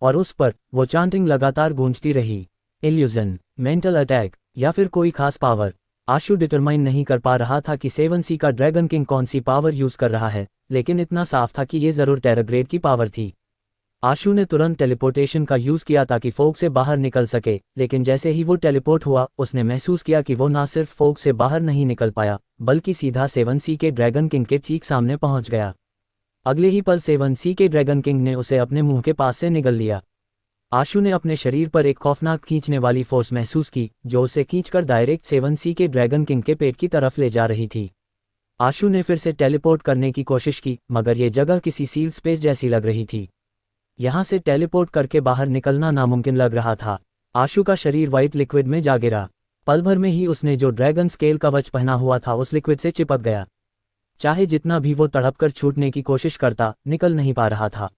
और उस पर वो चांटिंग लगातार गूंजती रही। इल्यूजन, मेंटल अटैक या फिर कोई खास पावर। आशु डिटरमाइन नहीं कर पा रहा था कि 7C का ड्रैगन किंग कौन सी पावर यूज कर रहा है, लेकिन इतना साफ था कि ये जरूर टेराग्रेड की पावर थी। आशु ने तुरंत टेलीपोर्टेशन का यूज किया ताकि फोग से बाहर निकल सके, लेकिन जैसे ही वो टेलीपोर्ट हुआ उसने महसूस किया कि वो ना सिर्फ फोग से बाहर नहीं निकल पाया, बल्कि सीधा 7C के ड्रैगन किंग के ठीक सामने पहुंच गया। अगले ही पल 7C के ड्रैगन किंग ने उसे अपने मुंह के पास से निगल लिया। आशु ने अपने शरीर पर एक खौफनाक खींचने वाली फोर्स महसूस की, जो उसे खींचकर डायरेक्ट 7C के ड्रैगन किंग के पेट की तरफ ले जा रही थी। आशु ने फिर से टेलीपोर्ट करने की कोशिश की, मगर ये जगह किसी सील्ड स्पेस जैसी लग रही थी। यहाँ से टेलीपोर्ट करके बाहर निकलना नामुमकिन लग रहा था। आशु का शरीर वाइट लिक्विड में जा गिरा। पल भर में ही उसने जो ड्रैगन स्केल कवच पहना हुआ था उस लिक्विड से चिपक गया। चाहे जितना भी वो तड़पकर छूटने की कोशिश करता, निकल नहीं पा रहा था।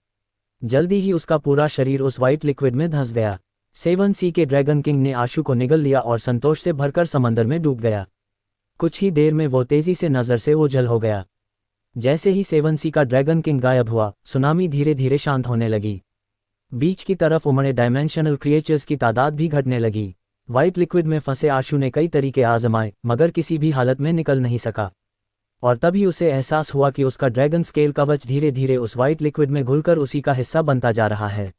जल्दी ही उसका पूरा शरीर उस वाइट लिक्विड में धंस गया। 7C के ड्रैगन किंग ने आशु को निगल लिया और संतोष से भरकर समंदर में डूब गया। कुछ ही देर में वो तेजी से नज़र से ओझल हो गया। जैसे ही 7C का ड्रैगन किंग गायब हुआ, सुनामी धीरे धीरे शांत होने लगी। बीच की तरफ उमड़े डायमेंशनल क्रिएचर्स की तादाद भी घटने लगी। वाइट लिक्विड में फंसे आशु ने कई तरीके आजमाए, मगर किसी भी हालत में निकल नहीं सका। और तभी उसे एहसास हुआ कि उसका ड्रैगन स्केल कवच धीरे धीरे उस वाइट लिक्विड में घुलकर उसी का हिस्सा बनता जा रहा है।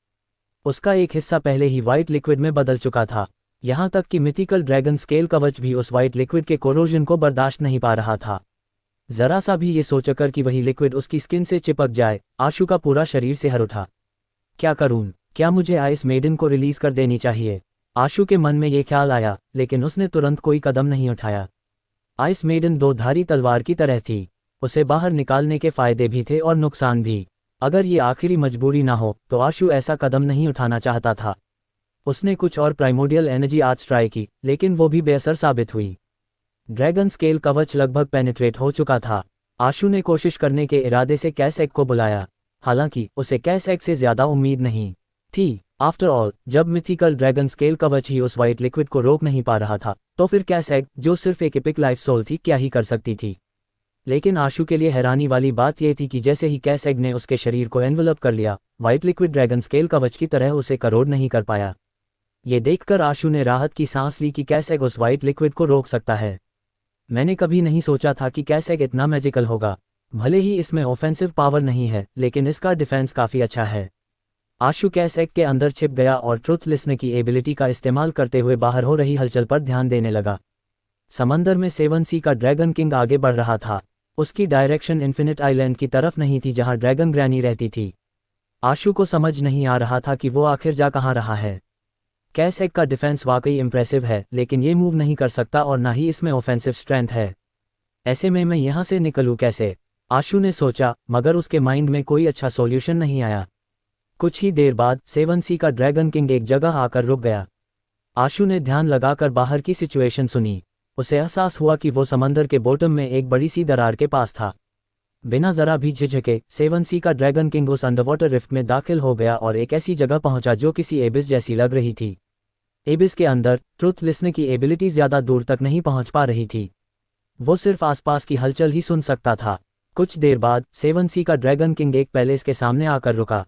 उसका एक हिस्सा पहले ही वाइट लिक्विड में बदल चुका था। यहाँ तक कि मिथिकल ड्रैगन स्केल कवच भी उस वाइट लिक्विड के कोरोजन को बर्दाश्त नहीं पा रहा था। जरा सा भी ये सोचकर कि वही लिक्विड उसकी स्किन से चिपक जाए, आशु का पूरा शरीर सिहर उठा। क्या करूं? क्या मुझे आइस मेडन को रिलीज कर देनी चाहिए? आशु के मन में ये ख्याल आया, लेकिन उसने तुरंत कोई कदम नहीं उठाया। आइस मेडन दो धारी तलवार की तरह थी। उसे बाहर निकालने के फायदे भी थे और नुकसान भी। अगर ये आखिरी मजबूरी ना हो तो आशु ऐसा कदम नहीं उठाना चाहता था। उसने कुछ और प्राइमोडियल एनर्जी आर्ट्स ट्राई की, लेकिन वो भी बेअसर साबित हुई। ड्रैगन स्केल कवच लगभग पेनिट्रेट हो चुका था। आशु ने कोशिश करने के इरादे से कैसएक को बुलाया, हालांकि उसे कैसएक से ज्यादा उम्मीद नहीं थी। आफ्टर ऑल, जब मिथिकल ड्रैगन स्केल कवच ही उस वाइट लिक्विड को रोक नहीं पा रहा था, तो फिर कैसएक, जो सिर्फ एक एपिक लाइफ सोल थी, क्या ही कर सकती थी। लेकिन आशु के लिए हैरानी वाली बात यह थी कि जैसे ही कैसएक ने उसके शरीर को एनवेलप कर लिया, वाइट लिक्विड ड्रैगन स्केल कवच की तरह उसे करोड़ नहीं कर पाया। ये देखकर आशु ने राहत की सांस ली कि कैसएक उस वाइट लिक्विड को रोक सकता है। मैंने कभी नहीं सोचा था कि कैसएक इतना मैजिकल होगा। भले ही इसमें ऑफेंसिव पावर नहीं है, लेकिन इसका डिफेंस काफी अच्छा है। आशु कैसएक के अंदर छिप गया और ट्रुथ लिसनर की एबिलिटी का इस्तेमाल करते हुए बाहर हो रही हलचल पर ध्यान देने लगा। समंदर में 7C का ड्रैगन किंग आगे बढ़ रहा था। उसकी डायरेक्शन इन्फिनिट आइलैंड की तरफ नहीं थी जहां ड्रैगन ग्रैनी रहती थी। आशु को समझ नहीं आ रहा था कि वो आखिर जा कहां रहा है। कैसएक का डिफेंस वाकई इंप्रेसिव है, लेकिन ये मूव नहीं कर सकता और ना ही इसमें ऑफेंसिव स्ट्रेंथ है। ऐसे में मैं यहां से निकलूं कैसे? आशु ने सोचा, मगर उसके माइंड में कोई अच्छा सॉल्यूशन नहीं आया। कुछ ही देर बाद 7C का ड्रैगन किंग एक जगह आकर रुक गया। आशु ने ध्यान लगाकर बाहर की सिचुएशन सुनी। उसे एहसास हुआ कि वो समंदर के बॉटम में एक बड़ी सी दरार के पास था। बिना जरा भी झिझके 7C का ड्रैगन किंग उस अंडरवाटर रिफ्ट में दाखिल हो गया और एक ऐसी जगह पहुंचा जो किसी एबिस जैसी लग रही थी। एबिस के अंदर ट्रुथ लिसनर की एबिलिटी ज्यादा दूर तक नहीं पहुंच पा रही थी। वो सिर्फ आसपास की हलचल ही सुन सकता था। कुछ देर बाद 7C का ड्रैगन किंग एक पैलेस के सामने आकर रुका।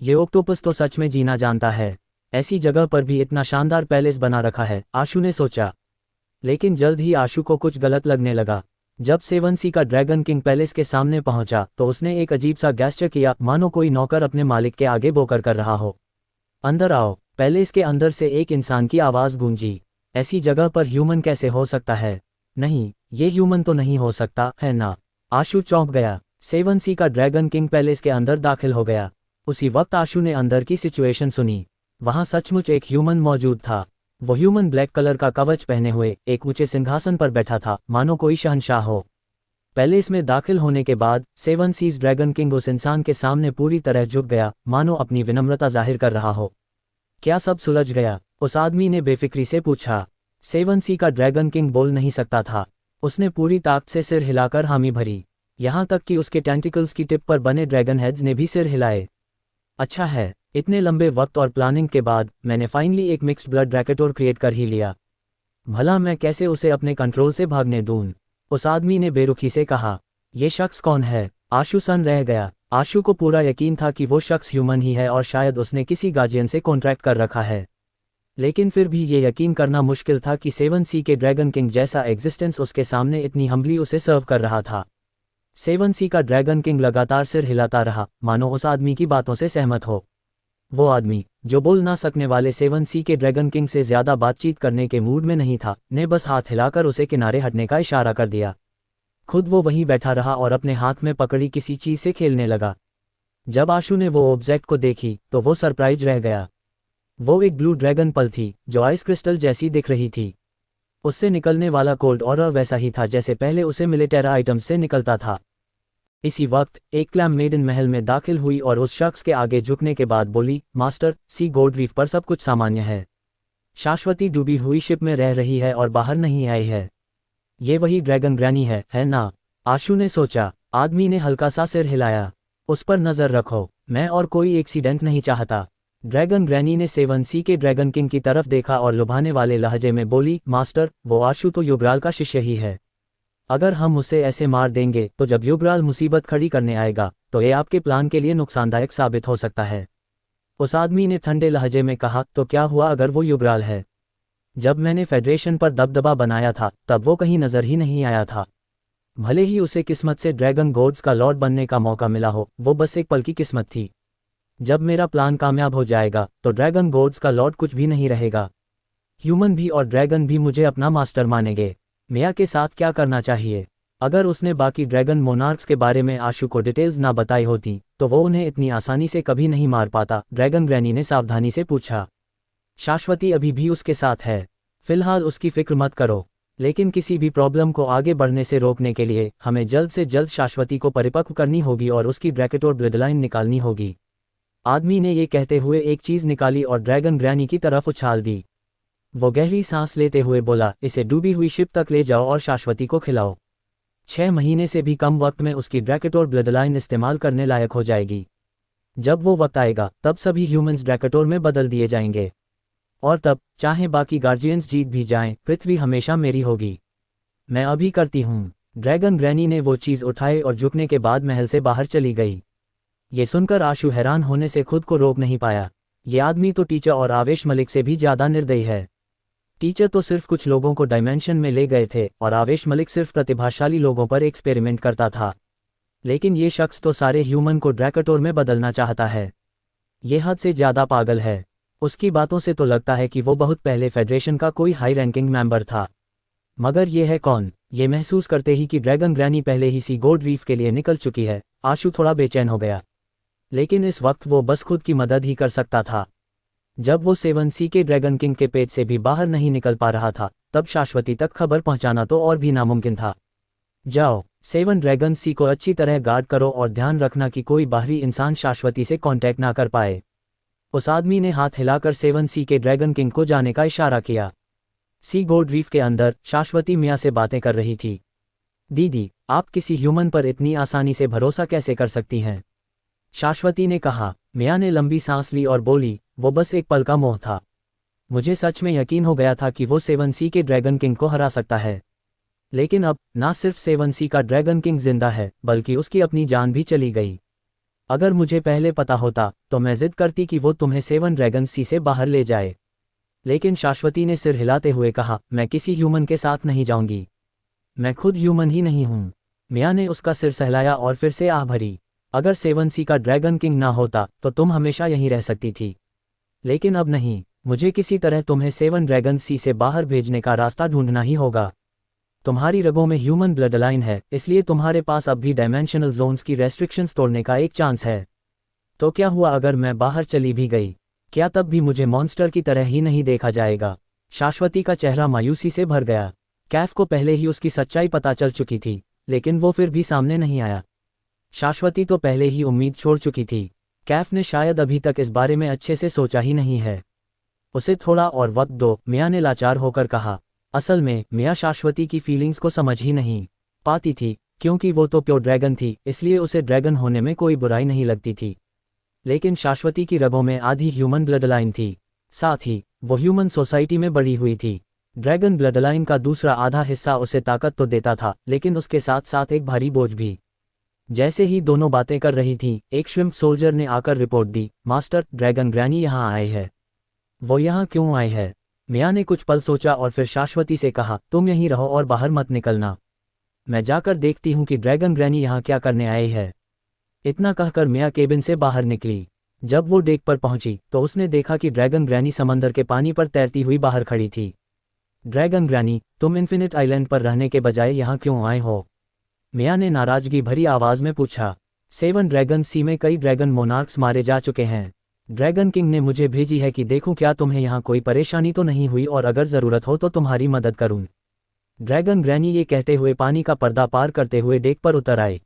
ये ऑक्टोपस तो सच में जीना जानता है। ऐसी जगह पर भी इतना शानदार पैलेस बना रखा है, आशु ने सोचा। लेकिन जल्द ही आशु को कुछ गलत लगने लगा। जब 7C का ड्रैगन किंग पैलेस के सामने पहुंचा तो उसने एक अजीब सा गेस्चर किया, मानो कोई नौकर अपने मालिक के आगे बोकर कर रहा हो। अंदर आओ। पैलेस के अंदर से एक इंसान की आवाज गूंजी। ऐसी जगह पर ह्यूमन कैसे हो सकता है? नहीं, ये ह्यूमन तो नहीं हो सकता है ना? आशु चौंक गया। 7C का ड्रैगन किंग पैलेस के अंदर दाखिल हो गया। उसी वक्त आशु ने अंदर की सिचुएशन सुनी। वहां सचमुच एक ह्यूमन मौजूद था। वो ह्यूमन ब्लैक कलर का कवच पहने हुए एक ऊंचे सिंहासन पर बैठा था, मानो कोई शहंशाह हो। पैलेस में दाखिल होने के बाद 7C's ड्रैगन किंग उस इंसान के सामने पूरी तरह झुक गया, मानो अपनी विनम्रता जाहिर कर रहा हो। क्या सब सुलझ गया? उस आदमी ने बेफिक्री से पूछा। 7C का ड्रैगन किंग बोल नहीं सकता था। उसने पूरी ताकत से सिर हिलाकर हामी भरी। यहाँ तक कि उसके टेंटिकल्स की टिप पर बने ड्रैगन हेड्स ने भी सिर हिलाए। अच्छा है, इतने लंबे वक्त और प्लानिंग के बाद मैंने फाइनली एक मिक्स्ड ब्लड ड्रैकेटोर क्रिएट कर ही लिया। भला मैं कैसे उसे अपने कंट्रोल से भागने दूं? उस आदमी ने बेरुखी से कहा। ये शख्स कौन है? आशु सन रह गया। आशु को पूरा यकीन था कि वो शख्स ह्यूमन ही है और शायद उसने किसी गार्जियन से कॉन्ट्रैक्ट कर रखा है। लेकिन फिर भी ये यकीन करना मुश्किल था कि 7C के ड्रैगन किंग जैसा एग्जिस्टेंस उसके सामने इतनी हम्बली उसे सर्व कर रहा था। 7C का ड्रैगन किंग लगातार सिर हिलाता रहा, मानो उस आदमी की बातों से सहमत हो। वो आदमी, जो बोल ना सकने वाले 7C के ड्रैगन किंग से ज़्यादा बातचीत करने के मूड में नहीं था, ने बस हाथ हिलाकर उसे किनारे हटने का इशारा कर दिया। खुद वो वहीं बैठा रहा और अपने हाथ में पकड़ी किसी चीज़ से खेलने लगा। जब आशु ने वो ऑब्जेक्ट को देखी तो वो सरप्राइज रह गया। वो एक ब्लू ड्रैगन पल थी जो आइस क्रिस्टल जैसी दिख रही थी। उससे निकलने वाला कोल्ड ऑरा वैसा ही था जैसे पहले उसे मिले टेरा आइटम्स से निकलता था। इसी वक्त एक क्लैम मेडन महल में दाखिल हुई और उस शख्स के आगे झुकने के बाद बोली, मास्टर, सी गोल्ड रीफ पर सब कुछ सामान्य है। शाश्वती डूबी हुई शिप में रह रही है और बाहर नहीं आई है। ये वही ड्रैगन ग्रैनी है ना? आशु ने सोचा। आदमी ने हल्का सा सिर हिलाया। उस पर नज़र रखो, मैं और कोई एक्सीडेंट नहीं चाहता। ड्रैगन ग्रैनी ने 7C के ड्रैगन किंग की तरफ देखा और लुभाने वाले लहजे में बोली, मास्टर, वो आशु तो युवराल का शिष्य ही है। अगर हम उसे ऐसे मार देंगे तो जब युवराल मुसीबत खड़ी करने आएगा तो ये आपके प्लान के लिए नुकसानदायक साबित हो सकता है। उस आदमी ने ठंडे लहजे में कहा, तो क्या हुआ अगर वो युवराल है? जब मैंने फेडरेशन पर दबदबा बनाया था तब वो कहीं नज़र ही नहीं आया था। भले ही उसे किस्मत से ड्रैगन गॉड्स का लॉर्ड बनने का मौका मिला हो, वो बस एक पल की किस्मत थी। जब मेरा प्लान कामयाब हो जाएगा तो ड्रैगन गॉड्स का लॉर्ड कुछ भी नहीं रहेगा। ह्यूमन भी और ड्रैगन भी मुझे अपना मास्टर मानेंगे। मिया के साथ क्या करना चाहिए? अगर उसने बाकी ड्रैगन मोनार्क्स के बारे में आशु को डिटेल्स ना बताई होती तो वो उन्हें इतनी आसानी से कभी नहीं मार पाता। ड्रैगन ग्रैनी ने सावधानी से पूछा। शाश्वती अभी भी उसके साथ है। फिलहाल उसकी फिक्र मत करो, लेकिन किसी भी प्रॉब्लम को आगे बढ़ने से रोकने के लिए हमें जल्द से जल्द शाश्वती को परिपक्व करनी होगी और उसकी ड्रैकेटोर ब्लडलाइन निकालनी होगी। आदमी ने ये कहते हुए एक चीज़ निकाली और ड्रैगन ग्रैनी की तरफ उछाल दी। वो गहरी सांस लेते हुए बोला, इसे डूबी हुई शिप तक ले जाओ और शाश्वती को खिलाओ। 6 महीने से भी कम वक्त में उसकी ड्रैकेटोर ब्लडलाइन इस्तेमाल करने लायक हो जाएगी। जब वो वक्त आएगा तब सभी ह्यूमंस ड्रैकेटोर में बदल दिए जाएंगे। और तब, चाहे बाकी गार्जियंस जीत भी जाएं, पृथ्वी हमेशा मेरी होगी। मैं अभी करती हूँ। ड्रैगन ग्रैनी ने वो चीज़ उठाए और झुकने के बाद महल से बाहर चली गई। ये सुनकर आशु हैरान होने से खुद को रोक नहीं पाया। ये आदमी तो टीचर और आवेश मलिक से भी ज़्यादा निर्दयी है। टीचर तो सिर्फ कुछ लोगों को डायमेंशन में ले गए थे और आवेश मलिक सिर्फ प्रतिभाशाली लोगों पर एक्सपेरिमेंट करता था। लेकिन ये शख्स तो सारे ह्यूमन को ड्रैकेटोर में बदलना चाहता है। ये हद से ज़्यादा पागल है। उसकी बातों से तो लगता है कि वो बहुत पहले फेडरेशन का कोई हाई रैंकिंग मेंबर था। मगर ये है कौन? ये महसूस करते ही कि ड्रैगन ग्रैनी पहले ही सी गोल्ड रीफ के लिए निकल चुकी है, आशु थोड़ा बेचैन हो गया। लेकिन इस वक्त वो बस खुद की मदद ही कर सकता था। जब वो 7C के ड्रैगन किंग के पेट से भी बाहर नहीं निकल पा रहा था तब शाश्वती तक खबर पहुंचाना तो और भी नामुमकिन था। जाओ, 7 ड्रैगन सी को अच्छी तरह गार्ड करो और ध्यान रखना कि कोई बाहरी इंसान शाश्वती से कांटेक्ट ना कर पाए। उस आदमी ने हाथ हिलाकर 7C के ड्रैगन किंग को जाने का इशारा किया। सी गोल्ड रीफ के अंदर शाश्वती मिया से बातें कर रही थी। दीदी, आप किसी ह्यूमन पर इतनी आसानी से भरोसा कैसे कर सकती हैं? शाश्वती ने कहा। मिया ने लंबी सांस ली और बोली, वो बस एक पल का मोह था। मुझे सच में यकीन हो गया था कि वो 7C के ड्रैगन किंग को हरा सकता है। लेकिन अब ना सिर्फ 7C का ड्रैगन किंग जिंदा है बल्कि उसकी अपनी जान भी चली गई। अगर मुझे पहले पता होता तो मैं जिद करती कि वो तुम्हें 7 ड्रैगन सी से बाहर ले जाए। लेकिन शाश्वती ने सिर हिलाते हुए कहा, मैं किसी ह्यूमन के साथ नहीं जाऊंगी। मैं खुद ह्यूमन ही नहीं हूं। मिया ने उसका सिर सहलाया और फिर से आह भरी। अगर 7C का ड्रैगन किंग ना होता तो तुम हमेशा यहीं रह सकती थी। लेकिन अब नहीं, मुझे किसी तरह तुम्हें 7 ड्रैगन सी से बाहर भेजने का रास्ता ढूंढना ही होगा। तुम्हारी रगों में ह्यूमन ब्लड लाइन है, इसलिए तुम्हारे पास अब भी डायमेंशनल जोन्स की रेस्ट्रिक्शंस तोड़ने का एक चांस है। तो क्या हुआ अगर मैं बाहर चली भी गई? क्या तब भी मुझे मॉन्स्टर की तरह ही नहीं देखा जाएगा? शाश्वती का चेहरा मायूसी से भर गया। कैफ को पहले ही उसकी सच्चाई पता चल चुकी थी, लेकिन वो फिर भी सामने नहीं आया। शाश्वती तो पहले ही उम्मीद छोड़ चुकी थी। कैफ ने शायद अभी तक इस बारे में अच्छे से सोचा ही नहीं है। उसे थोड़ा और वक्त दो, मिया ने लाचार होकर कहा। असल में मिया शाश्वती की फीलिंग्स को समझ ही नहीं पाती थी, क्योंकि वो तो प्योर ड्रैगन थी, इसलिए उसे ड्रैगन होने में कोई बुराई नहीं लगती थी। लेकिन शाश्वती की रगों में आधी ह्यूमन ब्लड लाइन थी, साथ ही वो ह्यूमन सोसाइटी में बड़ी हुई थी। ड्रैगन ब्लड लाइन का दूसरा आधा हिस्सा उसे ताकत तो देता था, लेकिन उसके साथ साथ एक भारी बोझ भी। जैसे ही दोनों बातें कर रही थीं, एक श्रिम्प सोल्जर ने आकर रिपोर्ट दी, मास्टर, ड्रैगन ग्रैनी यहाँ आए है। वो यहाँ क्यों आए है? मिया ने कुछ पल सोचा और फिर शाश्वती से कहा, तुम यहीं रहो और बाहर मत निकलना। मैं जाकर देखती हूँ कि ड्रैगन ग्रैनी यहाँ क्या करने आई है। इतना कहकर मिया केबिन से बाहर निकली। जब वो डेक पर पहुंची तो उसने देखा कि ड्रैगन ग्रैनी समंदर के पानी पर तैरती हुई बाहर खड़ी थी। ड्रैगन ग्रैनी, तुम इन्फिनिट आइलैंड पर रहने के बजाय यहाँ क्यों आए हो? मिया ने नाराजगी भरी आवाज में पूछा। 7 ड्रैगन सी में कई ड्रैगन मोनार्क्स मारे जा चुके हैं। ड्रैगन किंग ने मुझे भेजी है कि देखूं क्या तुम्हें यहाँ कोई परेशानी तो नहीं हुई और अगर ज़रूरत हो तो तुम्हारी मदद करूं। ड्रैगन ग्रैनी ये कहते हुए पानी का पर्दा पार करते हुए डेक पर उतर आए।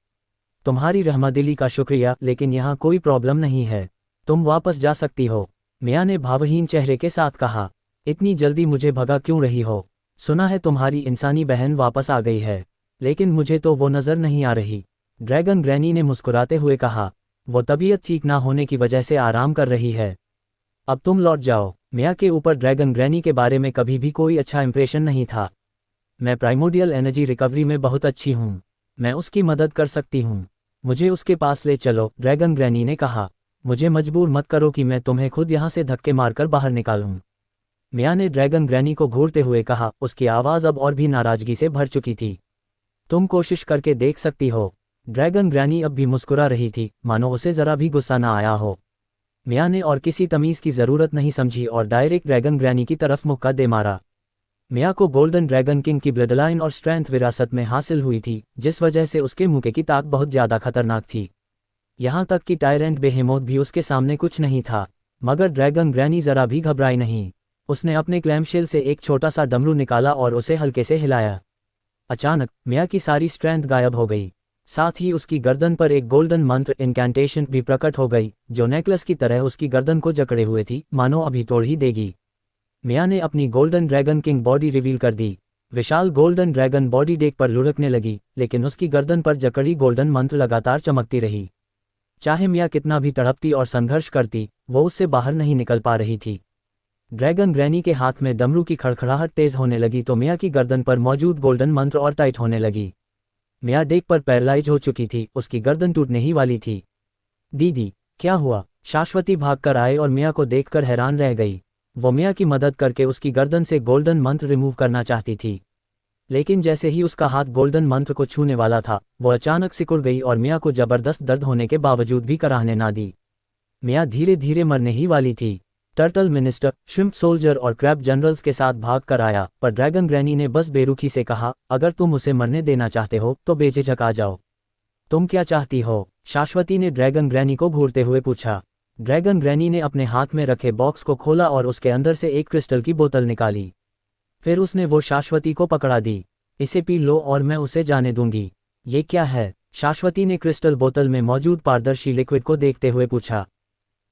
तुम्हारी रहमदिली का शुक्रिया, लेकिन यहाँ कोई प्रॉब्लम नहीं है, तुम वापस जा सकती हो। मिया ने भावहीन चेहरे के साथ कहा। इतनी जल्दी मुझे भगा क्यों रही हो? सुना है तुम्हारी इंसानी बहन वापस आ गई है, लेकिन मुझे तो वो नज़र नहीं आ रही। ड्रैगन ग्रैनी ने मुस्कुराते हुए कहा, वो तबीयत ठीक ना होने की वजह से आराम कर रही है। अब तुम लौट जाओ। मिया के ऊपर ड्रैगन ग्रैनी के बारे में कभी भी कोई अच्छा इंप्रेशन नहीं था। मैं प्राइमोडियल एनर्जी रिकवरी में बहुत अच्छी हूँ, मैं उसकी मदद कर सकती हूँ, मुझे उसके पास ले चलो, ड्रैगन ग्रैनी ने कहा। मुझे मजबूर मत करो कि मैं तुम्हें खुद यहाँ से धक्के मारकर बाहर निकालूं। मिया ने ड्रैगन ग्रैनी को घूरते हुए कहा, उसकी आवाज़ अब और भी नाराजगी से भर चुकी थी। तुम कोशिश करके देख सकती हो। ड्रैगन ग्रैनी अब भी मुस्कुरा रही थी, मानो उसे ज़रा भी गुस्सा ना आया हो। मिया ने और किसी तमीज़ की ज़रूरत नहीं समझी और डायरेक्ट ड्रैगन ग्रैनी की तरफ मुक्का दे मारा। मिया को गोल्डन ड्रैगन किंग की ब्लडलाइन और स्ट्रेंथ विरासत में हासिल हुई थी, जिस वजह से उसके मुक्के की ताक बहुत ज़्यादा खतरनाक थी। यहाँ तक कि टायरेंट बेहेमोथ भी उसके सामने कुछ नहीं था। मगर ड्रैगन ग्रैनी ज़रा भी घबराई नहीं। उसने अपने क्लैमशेल से एक छोटा सा डमरू निकाला और उसे हल्के से हिलाया। अचानक मिया की सारी स्ट्रेंथ गायब हो गई। साथ ही उसकी गर्दन पर एक गोल्डन मंत्र इनकैंटेशन भी प्रकट हो गई, जो नेकलेस की तरह उसकी गर्दन को जकड़े हुए थी, मानो अभी तोड़ ही देगी। मिया ने अपनी golden dragon king body reveal कर दी। विशाल गोल्डन ड्रैगन बॉडी डेक पर लुढ़कने लगी, लेकिन उसकी गर्दन पर जकड़ी गोल्डन मंत्र लगातार चमकती रही। चाहे मिया कितना भी तड़पती और संघर्ष करती, वो उससे बाहर नहीं निकल पा रही थी। ड्रैगन ग्रैनी के हाथ में डमरू की खड़खड़ाहट तेज होने लगी तो मिया की गर्दन पर मौजूद गोल्डन मंत्र और टाइट होने लगी। मिया डेक पर पैरालाइज हो चुकी थी, उसकी गर्दन टूटने ही वाली थी। दीदी, क्या हुआ? शाश्वती भागकर आए और मिया को देखकर हैरान रह गई। वो मिया की मदद करके उसकी गर्दन से गोल्डन मंत्र रिमूव करना चाहती थी, लेकिन जैसे ही उसका हाथ गोल्डन मंत्र को छूने वाला था, वो अचानक सिकुड़ गई और मिया को जबरदस्त दर्द होने के बावजूद भी कराहने ना दी। मिया धीरे धीरे मरने ही वाली थी। टर्टल मिनिस्टर, श्रिम्प सोल्जर और क्रैब जनरल्स के साथ भाग कर आया, पर ड्रैगन ग्रैनी ने बस बेरुखी से कहा, अगर तुम उसे मरने देना चाहते हो तो बेझिझक आ जाओ। तुम क्या चाहती हो? शाश्वती ने ड्रैगन ग्रैनी को घूरते हुए पूछा। ड्रैगन ग्रैनी ने अपने हाथ में रखे बॉक्स को खोला और उसके अंदर से एक क्रिस्टल की बोतल निकाली। फिर उसने वो शाश्वती को पकड़ा दी। इसे पी लो और मैं उसे जाने दूंगी। ये क्या है? शाश्वती ने क्रिस्टल बोतल में मौजूद पारदर्शी लिक्विड को देखते हुए पूछा।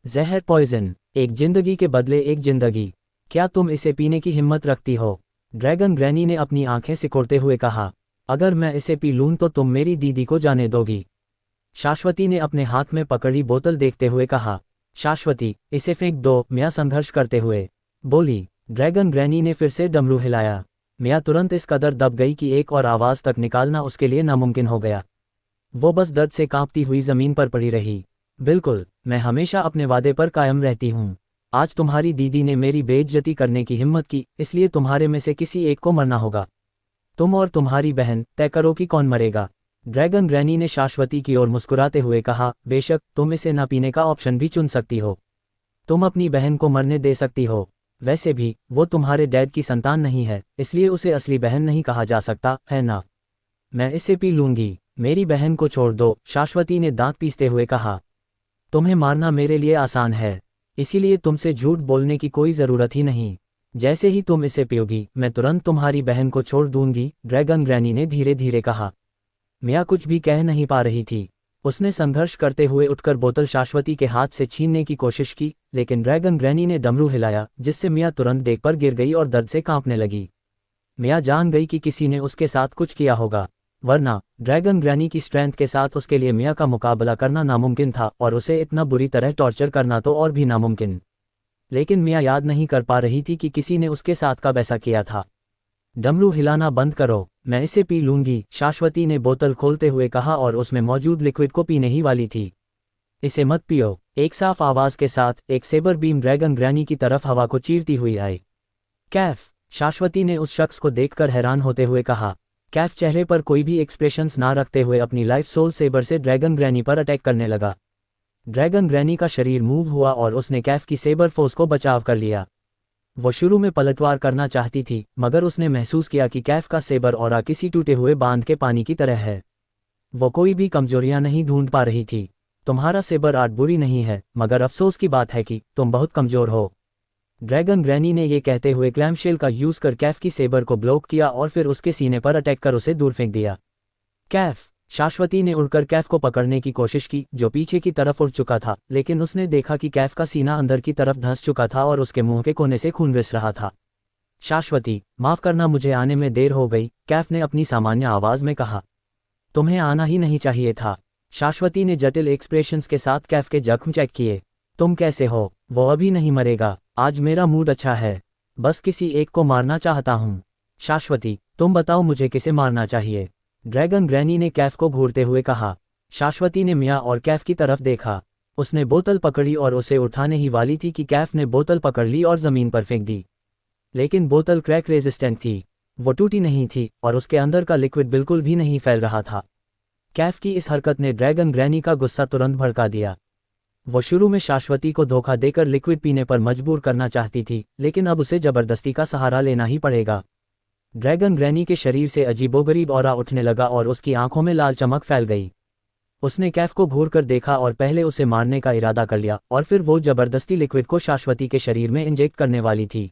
जहर, पॉइजन, एक जिंदगी के बदले एक जिंदगी। क्या तुम इसे पीने की हिम्मत रखती हो? ड्रैगन ग्रैनी ने अपनी आंखें सिकोड़ते हुए कहा। अगर मैं इसे पी लूं तो तुम मेरी दीदी को जाने दोगी? शाश्वती ने अपने हाथ में पकड़ी बोतल देखते हुए कहा। शाश्वती, इसे फेंक दो, मिया संघर्ष करते हुए बोली। ड्रैगन ग्रैनी ने फिर से डमरू हिलाया। मिया तुरंत इस कदर दब गई कि एक और आवाज़ तक निकालना उसके लिए नामुमकिन हो गया। वो बस दर्द से कांपती हुई ज़मीन पर पड़ी रही। बिल्कुल, मैं हमेशा अपने वादे पर कायम रहती हूँ। आज तुम्हारी दीदी ने मेरी बेइज्जती करने की हिम्मत की, इसलिए तुम्हारे में से किसी एक को मरना होगा। तुम और तुम्हारी बहन तय करो कि कौन मरेगा। ड्रैगन ग्रैनी ने शाश्वती की ओर मुस्कुराते हुए कहा, बेशक तुम इसे ना पीने का ऑप्शन भी चुन सकती हो। तुम अपनी बहन को मरने दे सकती हो। वैसे भी वो तुम्हारे डैड की संतान नहीं है, इसलिए उसे असली बहन नहीं कहा जा सकता, है ना? मैं इसे पी लूंगी। मेरी बहन को छोड़ दो, शाश्वती ने दांत पीसते हुए कहा। तुम्हें मारना मेरे लिए आसान है, इसीलिए तुमसे झूठ बोलने की कोई ज़रूरत ही नहीं। जैसे ही तुम इसे पियोगी, मैं तुरंत तुम्हारी बहन को छोड़ दूंगी, ड्रैगन ग्रैनी ने धीरे धीरे कहा। मिया कुछ भी कह नहीं पा रही थी। उसने संघर्ष करते हुए उठकर बोतल शाश्वती के हाथ से छीनने की कोशिश की, लेकिन ड्रैगन ग्रैनी ने डमरू हिलाया, जिससे मिया तुरंत डेक पर गिर गई और दर्द से कांपने लगी। मिया जान गई कि किसी ने उसके साथ कुछ किया होगा। वरना ड्रैगन ग्रैनी की स्ट्रेंथ के साथ उसके लिए मिया का मुकाबला करना नामुमकिन था और उसे इतना बुरी तरह टॉर्चर करना तो और भी नामुमकिन। लेकिन मिया याद नहीं कर पा रही थी कि किसी ने उसके साथ कब ऐसा किया था। डमरू हिलाना बंद करो, मैं इसे पी लूंगी, शाश्वती ने बोतल खोलते हुए कहा और उसमें मौजूद लिक्विड को पीने ही वाली थी। इसे मत पियो, एक साफ आवाज के साथ एक सेबर बीम ड्रैगन ग्रैनी की तरफ हवा को चीरती हुई आई। कैफ, शाश्वती ने उस शख्स को देखकर हैरान होते हुए कहा। कैफ चेहरे पर कोई भी एक्सप्रेशंस ना रखते हुए अपनी लाइफ सोल सेबर से ड्रैगन ग्रैनी पर अटैक करने लगा। ड्रैगन ग्रैनी का शरीर मूव हुआ और उसने कैफ की सेबर फोर्स को बचाव कर लिया। वो शुरू में पलटवार करना चाहती थी, मगर उसने महसूस किया कि कैफ का सेबर ऑरा किसी टूटे हुए बांध के पानी की तरह है। वो कोई भी कमजोरियां नहीं ढूंढ पा रही थी। तुम्हारा सेबर आर्ट बुरी नहीं है, मगर अफसोस की बात है कि तुम बहुत कमजोर हो। ड्रैगन ग्रैनी ने यह कहते हुए क्लैमशेल का यूज कर कैफ की सेबर को ब्लॉक किया और फिर उसके सीने पर अटैक कर उसे दूर फेंक दिया। कैफ, शाश्वती ने उड़कर कैफ को पकड़ने की कोशिश की जो पीछे की तरफ उड़ चुका था, लेकिन उसने देखा कि कैफ का सीना अंदर की तरफ धंस चुका था और उसके मुंह के कोने से खून रिस रहा था। शाश्वती, माफ करना, मुझे आने में देर हो गई, कैफ ने अपनी सामान्य आवाज में कहा। तुम्हें आना ही नहीं चाहिए था। शाश्वती ने जटिल एक्सप्रेशंस के साथ कैफ के जख्म चेक किए। तुम कैसे हो? वो अभी नहीं मरेगा, आज मेरा मूड अच्छा है, बस किसी एक को मारना चाहता हूँ। शाश्वती, तुम बताओ मुझे किसे मारना चाहिए? ड्रैगन ग्रैनी ने कैफ को घूरते हुए कहा। शाश्वती ने मिया और कैफ की तरफ देखा। उसने बोतल पकड़ी और उसे उठाने ही वाली थी कि कैफ ने बोतल पकड़ ली और जमीन पर फेंक दी। लेकिन बोतल क्रैक रेजिस्टेंट थी, वो टूटी नहीं थी और उसके अंदर का लिक्विड बिल्कुल भी नहीं फैल रहा था। कैफ की इस हरकत ने ड्रैगन ग्रैनी का गुस्सा तुरंत भड़का दिया। वो शुरू में शाश्वती को धोखा देकर लिक्विड पीने पर मजबूर करना चाहती थी, लेकिन अब उसे जबरदस्ती का सहारा लेना ही पड़ेगा। ड्रैगन ग्रैनी के शरीर से अजीबोगरीब ऑरा उठने लगा और उसकी आंखों में लाल चमक फैल गई। उसने कैफ को घूर कर देखा और पहले उसे मारने का इरादा कर लिया और फिर वो जबरदस्ती लिक्विड को शाश्वती के शरीर में इंजेक्ट करने वाली थी।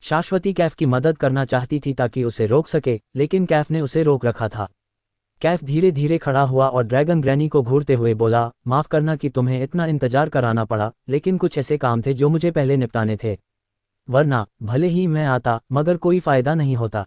शाश्वती कैफ की मदद करना चाहती थी ताकि उसे रोक सके, लेकिन कैफ ने उसे रोक रखा था। कैफ धीरे धीरे खड़ा हुआ और ड्रैगन ग्रैनी को घूरते हुए बोला, माफ करना कि तुम्हें इतना इंतजार कराना पड़ा, लेकिन कुछ ऐसे काम थे जो मुझे पहले निपटाने थे। वरना भले ही मैं आता, मगर कोई फायदा नहीं होता।